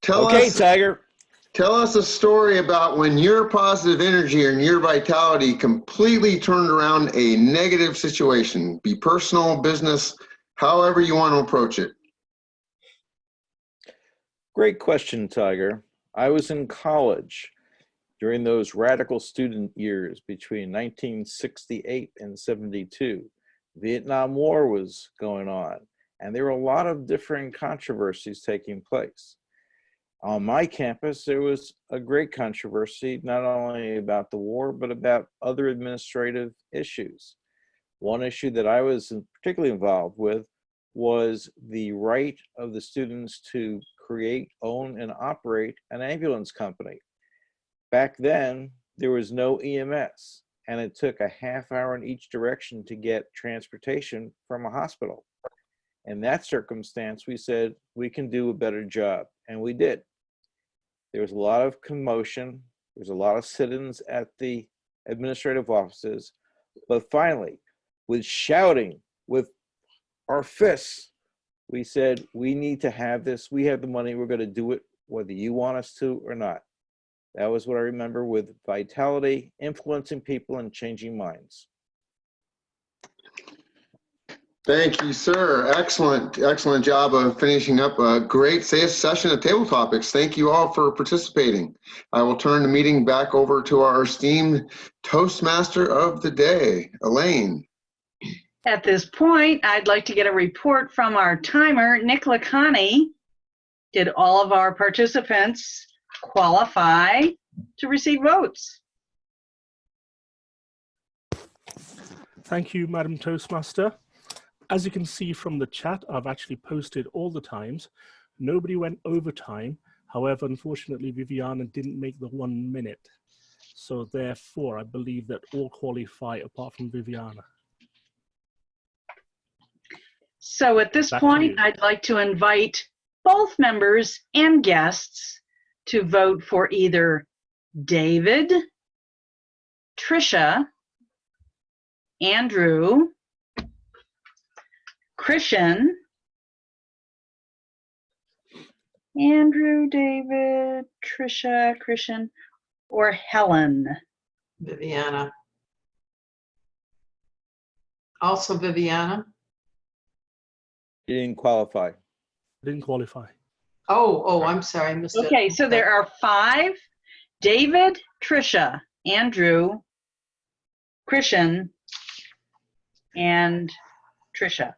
Tell us a story about when your positive energy and your vitality completely turned around a negative situation. Be personal, business, however you want to approach it. Great question, Tiger. I was in college during those radical student years between 1968 and 72. Vietnam War was going on, and there were a lot of different controversies taking place. On my campus, there was a great controversy, not only about the war, but about other administrative issues. One issue that I was particularly involved with was the right of the students to create, own, and operate an ambulance company. Back then, there was no EMS, and it took a half hour in each direction to get transportation from a hospital. In that circumstance, we said, we can do a better job, and we did. There was a lot of commotion. There was a lot of sit-ins at the administrative offices. But finally, with shouting, with our fists, we said, we need to have this. We have the money. We're going to do it, whether you want us to or not. That was what I remember with vitality, influencing people and changing minds. Thank you, sir. Excellent, excellent job of finishing up a great session of Table Topics. Thank you all for participating. I will turn the meeting back over to our esteemed Toastmaster of the day, Elaine. At this point, I'd like to get a report from our timer, Nick Lacani. Did all of our participants qualify to receive votes? Thank you, Madam Toastmaster. As you can see from the chat, I've actually posted all the times. Nobody went overtime. However, unfortunately, Viviana didn't make the 1 minute. So therefore, I believe that all qualify apart from Viviana. So at this point, I'd like to invite both members and guests to vote for either David, Tricia, Andrew, Christian, Andrew, David, Tricia, Christian, or Helen. Viviana. Also Viviana. You didn't qualify. Didn't qualify. Oh, I'm sorry, I missed it. Okay, so there are 5: David, Tricia, Andrew, Christian, and Tricia.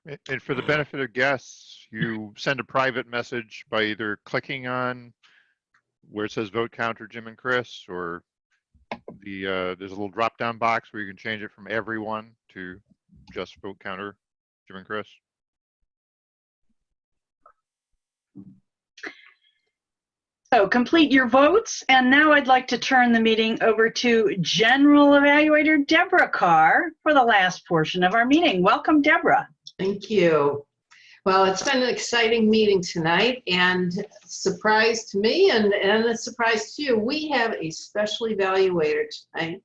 And for the benefit of guests, you send a private message by either clicking on where it says vote counter Jim and Chris, or there's a little drop down box where you can change it from everyone to just vote counter Jim and Chris. So complete your votes, and now I'd like to turn the meeting over to General Evaluator Deborah Carr for the last portion of our meeting. Welcome, Deborah. Thank you. Well, it's been an exciting meeting tonight, and surprise to me and a surprise to you, we have a special evaluator tonight,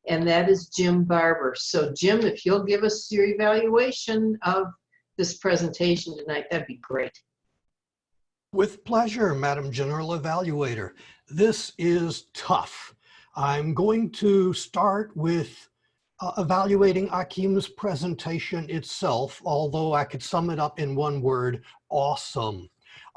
and that is Jim Barber. So Jim, if you'll give us your evaluation of this presentation tonight, that'd be great. With pleasure, Madam General Evaluator. This is tough. I'm going to start with evaluating Achim's presentation itself, although I could sum it up in one word: awesome.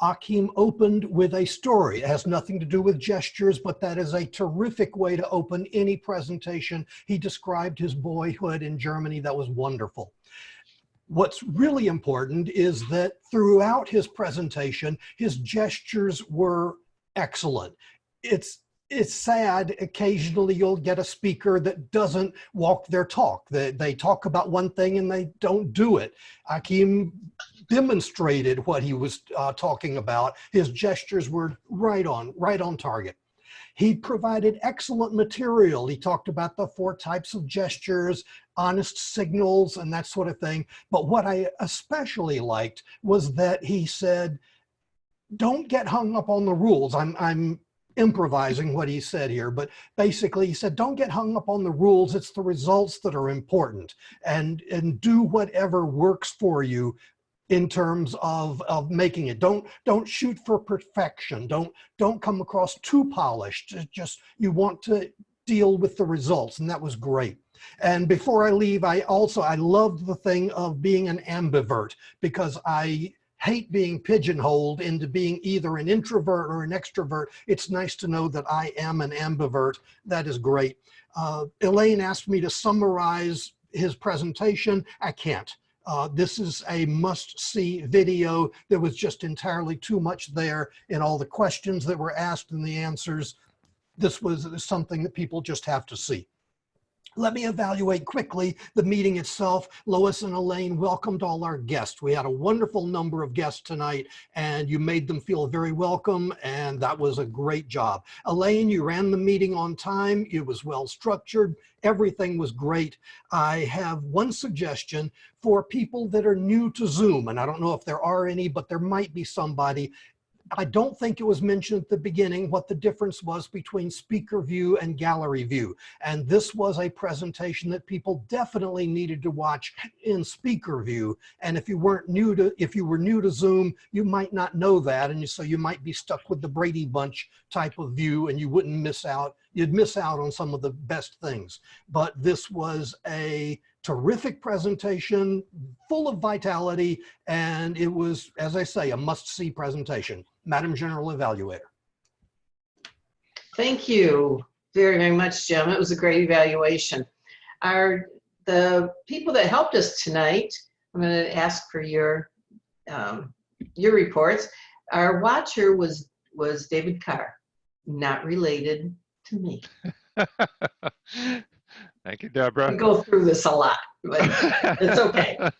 Achim opened with a story. It has nothing to do with gestures, but that is a terrific way to open any presentation. He described his boyhood in Germany. That was wonderful. What's really important is that throughout his presentation, his gestures were excellent. It's sad, occasionally you'll get a speaker that doesn't walk their talk. They talk about one thing and they don't do it. Achim demonstrated what he was talking about. His gestures were right on target. He provided excellent material. He talked about the 4 types of gestures, honest signals, and that sort of thing. But what I especially liked was that he said, don't get hung up on the rules. I'm improvising what he said here, but basically he said, don't get hung up on the rules. It's the results that are important, and do whatever works for you in terms of making it. Don't shoot for perfection. Don't come across too polished. Just, you want to deal with the results, and that was great. And before I leave, I loved the thing of being an ambivert, because I hate being pigeonholed into being either an introvert or an extrovert. It's nice to know that I am an ambivert. That is great. Elaine asked me to summarize his presentation. I can't. This is a must-see video. There was just entirely too much there in all the questions that were asked and the answers. This was something that people just have to see. Let me evaluate quickly the meeting itself. Lois and Elaine welcomed all our guests. We had a wonderful number of guests tonight, and you made them feel very welcome, and that was a great job. Elaine, you ran the meeting on time. It was well structured. Everything was great. I have one suggestion for people that are new to Zoom, and I don't know if there are any, but there might be somebody. I don't think it was mentioned at the beginning what the difference was between speaker view and gallery view. And this was a presentation that people definitely needed to watch in speaker view. And if you were new to Zoom, you might not know that. And so you might be stuck with the Brady Bunch type of view, and you wouldn't miss out. You'd miss out on some of the best things. But this was a terrific presentation, full of vitality, and it was, as I say, a must-see presentation. Madam General Evaluator. Thank you very, very much, Jim. It was a great evaluation. The people that helped us tonight, I'm going to ask for your reports. Our watcher was David Carr, not related to me. Thank you, Deborah. We go through this a lot, but it's okay.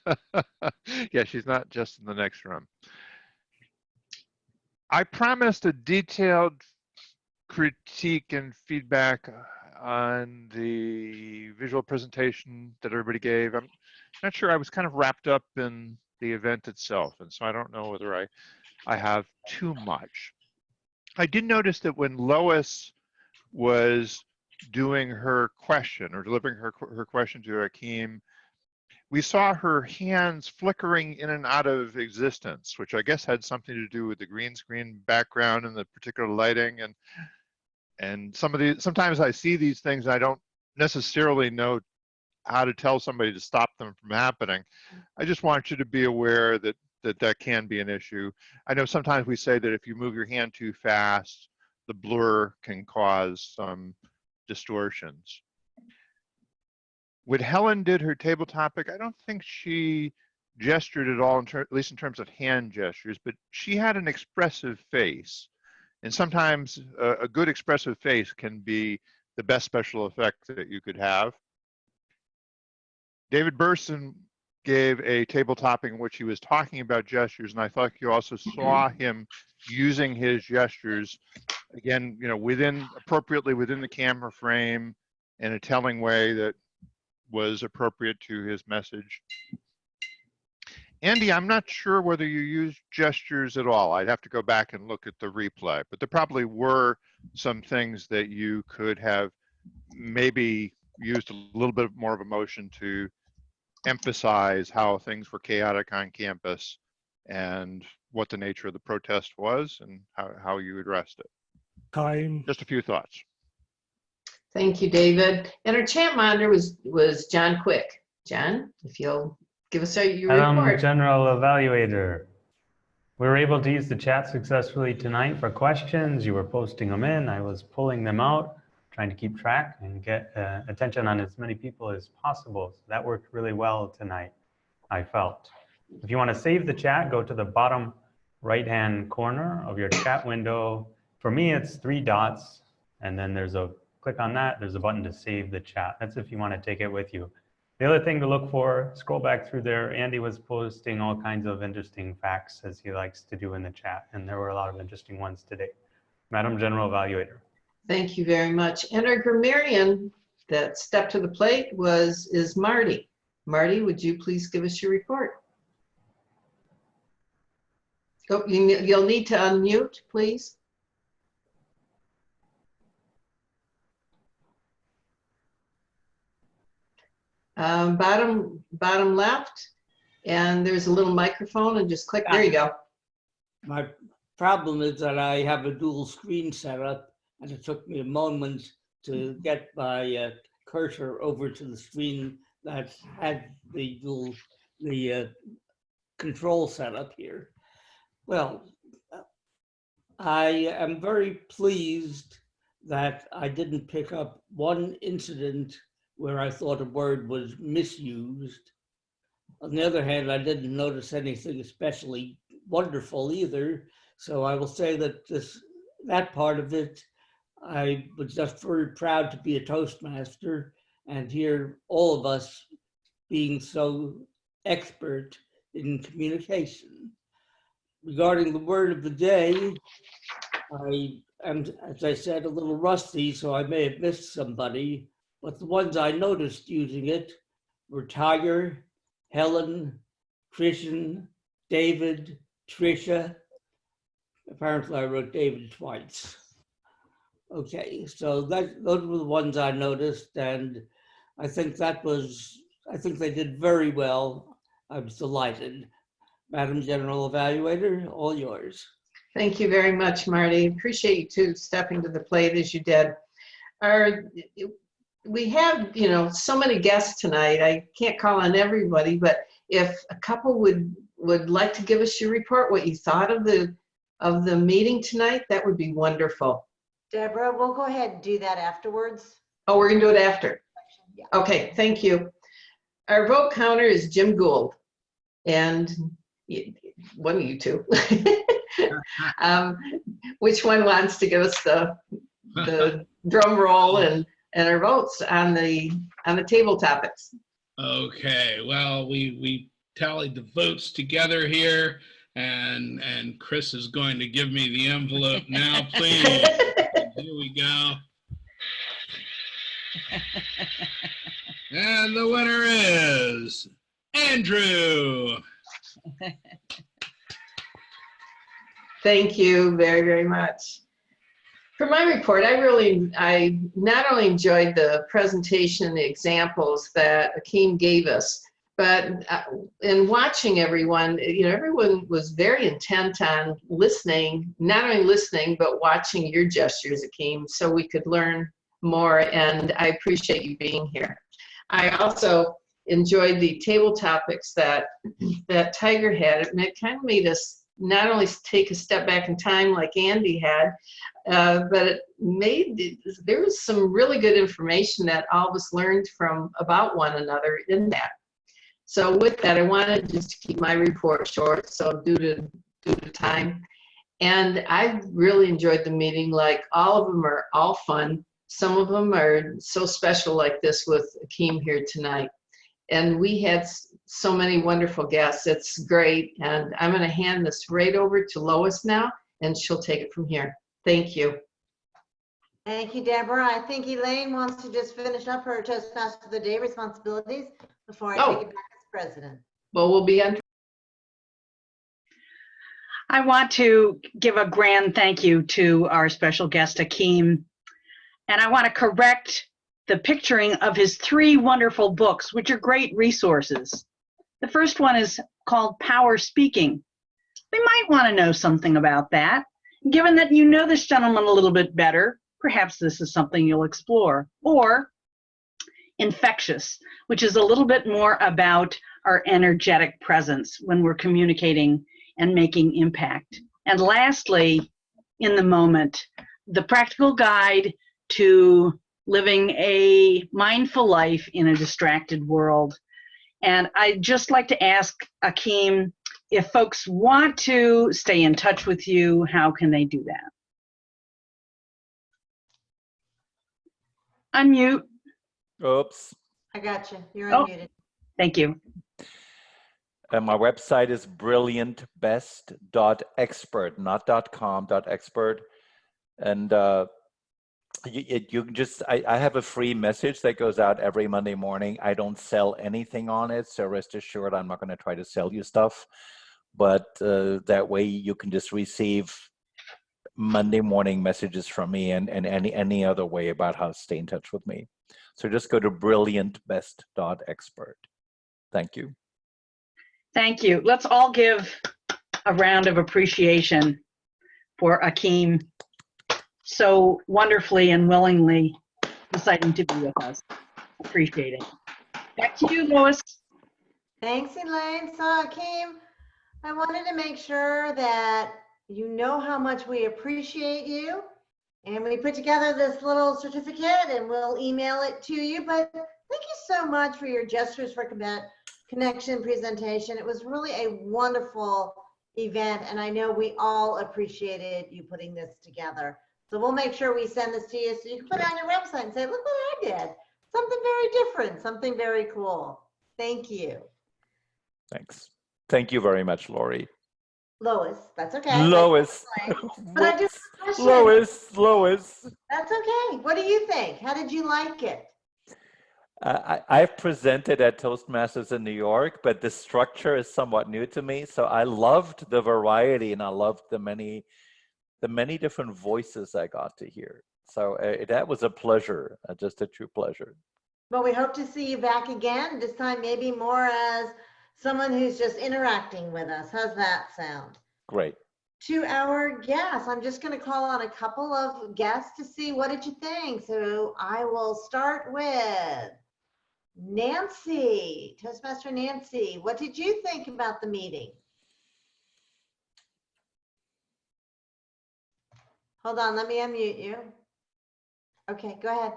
Yeah, she's not just in the next room. I promised a detailed critique and feedback on the visual presentation that everybody gave. I'm not sure. I was kind of wrapped up in the event itself, and so I don't know whether I have too much. I did notice that when Lois was doing her question or delivering her question to Achim, we saw her hands flickering in and out of existence, which I guess had something to do with the green screen background and the particular lighting. And sometimes I see these things and I don't necessarily know how to tell somebody to stop them from happening. I just want you to be aware that that can be an issue. I know sometimes we say that if you move your hand too fast, the blur can cause some distortions. When Helen did her table topic, I don't think she gestured at all, at least in terms of hand gestures, but she had an expressive face. And sometimes a good expressive face can be the best special effect that you could have. David Burson gave a table topic in which he was talking about gestures, and I thought you also saw him using his gestures, again, appropriately within the camera frame in a telling way that was appropriate to his message. Andy, I'm not sure whether you used gestures at all. I'd have to go back and look at the replay, but there probably were some things that you could have maybe used a little bit more of emotion to emphasize how things were chaotic on campus and what the nature of the protest was and how you addressed it. Time. Just a few thoughts. Thank you, David. And our chat monitor was John Quick. John, if you'll give us your report. General Evaluator. We were able to use the chat successfully tonight for questions. You were posting them in. I was pulling them out, trying to keep track and get attention on as many people as possible. So that worked really well tonight, I felt. If you want to save the chat, go to the bottom right-hand corner of your chat window. For me, it's 3 dots, and then there's a click on that. There's a button to save the chat. That's if you want to take it with you. The other thing to look for, scroll back through there. Andy was posting all kinds of interesting facts as he likes to do in the chat, and there were a lot of interesting ones today. Madam General Evaluator. Thank you very much. And our grammarian that stepped to the plate is Marty. Marty, would you please give us your report? Oh, you'll need to unmute, please. Bottom left, and there's a little microphone, and just click. There you go. My problem is that I have a dual screen set up, and it took me a moment to get my cursor over to the screen that had the control set up here. Well, I am very pleased that I didn't pick up one incident where I thought a word was misused. On the other hand, I didn't notice anything especially wonderful either. So I will say that that part of it, I was just very proud to be a Toastmaster and hear all of us being so expert in communication. Regarding the word of the day, I am, as I said, a little rusty, so I may have missed somebody, but the ones I noticed using it were Tiger, Helen, Christian, David, Tricia. Apparently I wrote David twice. Okay, so those were the ones I noticed, and I think they did very well. I was delighted. Madam General Evaluator, all yours. Thank you very much, Marty. Appreciate you too stepping to the plate as you did. We have, so many guests tonight. I can't call on everybody, but if a couple would like to give us your report, what you thought of the meeting tonight, that would be wonderful. Deborah, we'll go ahead and do that afterwards. Oh, we're gonna do it after. Yeah. Okay, thank you. Our vote counter is Jim Gould, and one of you two. Which one wants to give us the drum roll and our votes on the table topics? Okay, well, we tallied the votes together here, and Chris is going to give me the envelope now, please. Here we go. And the winner is Andrew. Thank you very, very much. For my report, I not only enjoyed the presentation, the examples that Achim gave us, but in watching everyone, everyone was very intent on listening, not only listening, but watching your gestures, Achim, so we could learn more, and I appreciate you being here. I also enjoyed the table topics that Tiger had. It kind of made us not only take a step back in time like Andy had, but there was some really good information that all of us learned about one another in that. So with that, I wanted just to keep my report short, so due to time. And I really enjoyed the meeting. Like, all of them are all fun. Some of them are so special, like this with Achim here tonight. And we had so many wonderful guests. It's great. And I'm going to hand this right over to Lois now, and she'll take it from here. Thank you. Thank you, Deborah. I think Elaine wants to just finish up her Toastmaster of the Day responsibilities before I take it back as president. Well, we'll be on I want to give a grand thank you to our special guest, Achim. And I want to correct the picturing of his 3 wonderful books, which are great resources. The first one is called Power Speaking. We might want to know something about that. Given that you know this gentleman a little bit better, perhaps this is something you'll explore. Or Infectious, which is a little bit more about our energetic presence when we're communicating and making impact. And lastly, In the Moment, the practical guide to living a mindful life in a distracted world. And I'd just like to ask Achim, if folks want to stay in touch with you, how can they do that? Unmute. Oops. I got you. You're Oh, unmuted. thank you. My website is brilliantbest.expert, not .com, .expert. And you can just, I have a free message that goes out every Monday morning. I don't sell anything on it, so rest assured I'm not going to try to sell you stuff. But that way you can just receive Monday morning messages from me and any other way about how to stay in touch with me. So just go to brilliantbest.expert. Thank you. Thank you. Let's all give a round of appreciation for Achim so wonderfully and willingly deciding to be with us. Appreciate it. Back to you, Lois. Thanks, Elaine. So, Achim, I wanted to make sure that you know how much we appreciate you. And we put together this little certificate and we'll email it to you. But thank you so much for your Gestures for Connection presentation. It was really a wonderful event. And I know we all appreciated you putting this together. So we'll make sure we send this to you so you can put it on your website and say, look what I did. Something very different, something very cool. Thank you. Thanks. Thank you very much, Lori. Lois, that's okay. Lois. But I do have a question. Lois. That's okay. What do you think? How did you like it? I've presented at Toastmasters in New York, but the structure is somewhat new to me. So I loved the variety and I loved the many different voices I got to hear. So that was a pleasure, just a true pleasure. Well, we hope to see you back again, this time maybe more as someone who's just interacting with us. How's that sound? Great. To our guests, I'm just going to call on a couple of guests to see what did you think. So I will start with Nancy, Toastmaster Nancy. What did you think about the meeting? Hold on, let me unmute you. Okay, go ahead.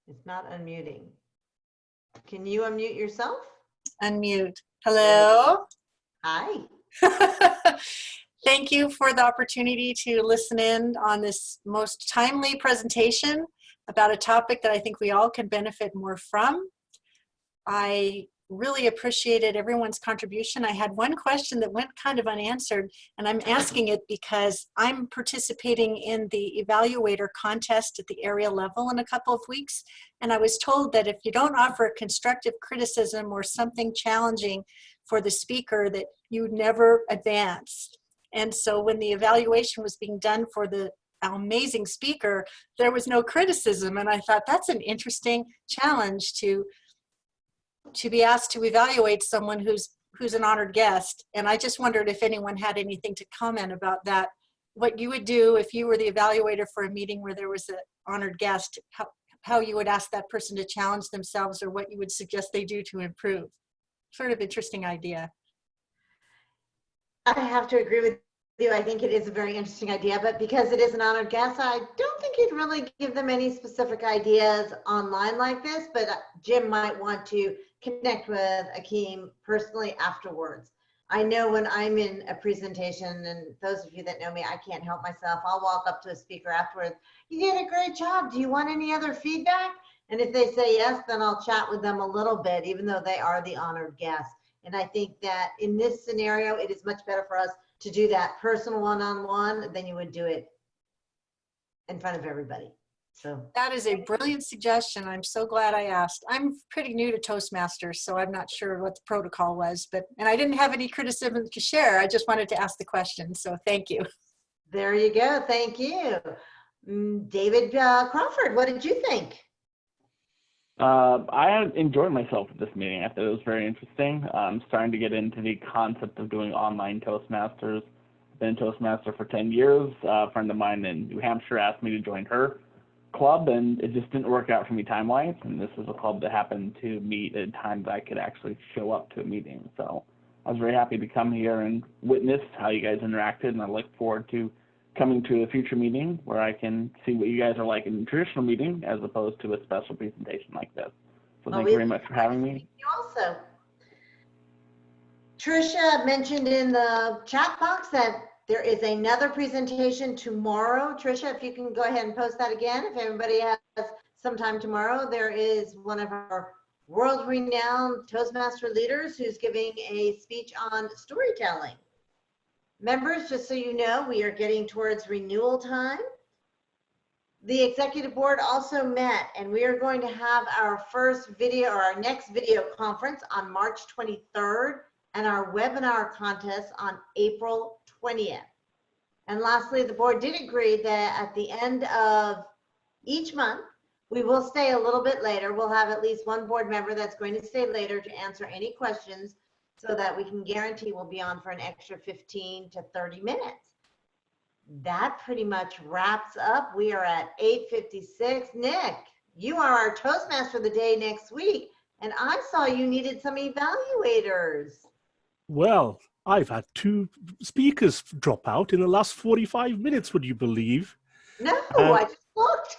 It's not unmuting. Can you unmute yourself? Unmute. Hello. Hi. Thank you for the opportunity to listen in on this most timely presentation about a topic that I think we all can benefit more from. I really appreciated everyone's contribution. I had one question that went kind of unanswered, and I'm asking it because I'm participating in the evaluator contest at the area level in a couple of weeks, and I was told that if you don't offer constructive criticism or something challenging for the speaker, that you never advance. And so when the evaluation was being done for the amazing speaker, there was no criticism, and I thought that's an interesting challenge to be asked to evaluate someone who's an honored guest. And I just wondered if anyone had anything to comment about that, what you would do if you were the evaluator for a meeting where there was an honored guest, how you would ask that person to challenge themselves or what you would suggest they do to improve. Sort of interesting idea. I have to agree with you. I think it is a very interesting idea, but because it is an honored guest, I don't think you'd really give them any specific ideas online like this, but Jim might want to connect with Achim personally afterwards. I know when I'm in a presentation, and those of you that know me, I can't help myself. I'll walk up to a speaker afterwards. You did a great job. Do you want any other feedback? And if they say yes, then I'll chat with them a little bit, even though they are the honored guest. And I think that in this scenario, it is much better for us to do that personal one-on-one than you would do it in front of everybody. So That is a brilliant suggestion. I'm so glad I asked. I'm pretty new to Toastmasters, so I'm not sure what the protocol was, and I didn't have any criticism to share. I just wanted to ask the question, so thank you. there you go. Thank you. David Crawford, what did you think? I enjoyed myself at this meeting. I thought it was very interesting. I'm starting to get into the concept of doing online Toastmasters. I've been a Toastmaster for 10 years. A friend of mine in New Hampshire asked me to join her club, and it just didn't work out for me time-wise. And this is a club that happened to meet at a time that I could actually show up to a meeting. So I was very happy to come here and witness how you guys interacted, and I look forward to coming to a future meeting where I can see what you guys are like in a traditional meeting as opposed to a special presentation like this. So thank you very much for having me. You also. Tricia mentioned in the chat box that there is another presentation tomorrow. Tricia, if you can go ahead and post that again, if everybody has some time tomorrow, there is one of our world-renowned Toastmaster leaders who's giving a speech on storytelling. Members, just so you know, we are getting towards renewal time. The executive board also met, and we are going to have our first video or our next video conference on March 23rd and our webinar contest on April 20th. And lastly, the board did agree that at the end of each month, we will stay a little bit later. We'll have at least one board member that's going to stay later to answer any questions so that we can guarantee we'll be on for an extra 15 to 30 minutes. That pretty much wraps up. We are at 8:56. Nick, you are our Toastmaster of the day next week, and I saw you needed some evaluators. Well, I've had 2 speakers drop out in the last 45 minutes, would you believe? No, I just looked.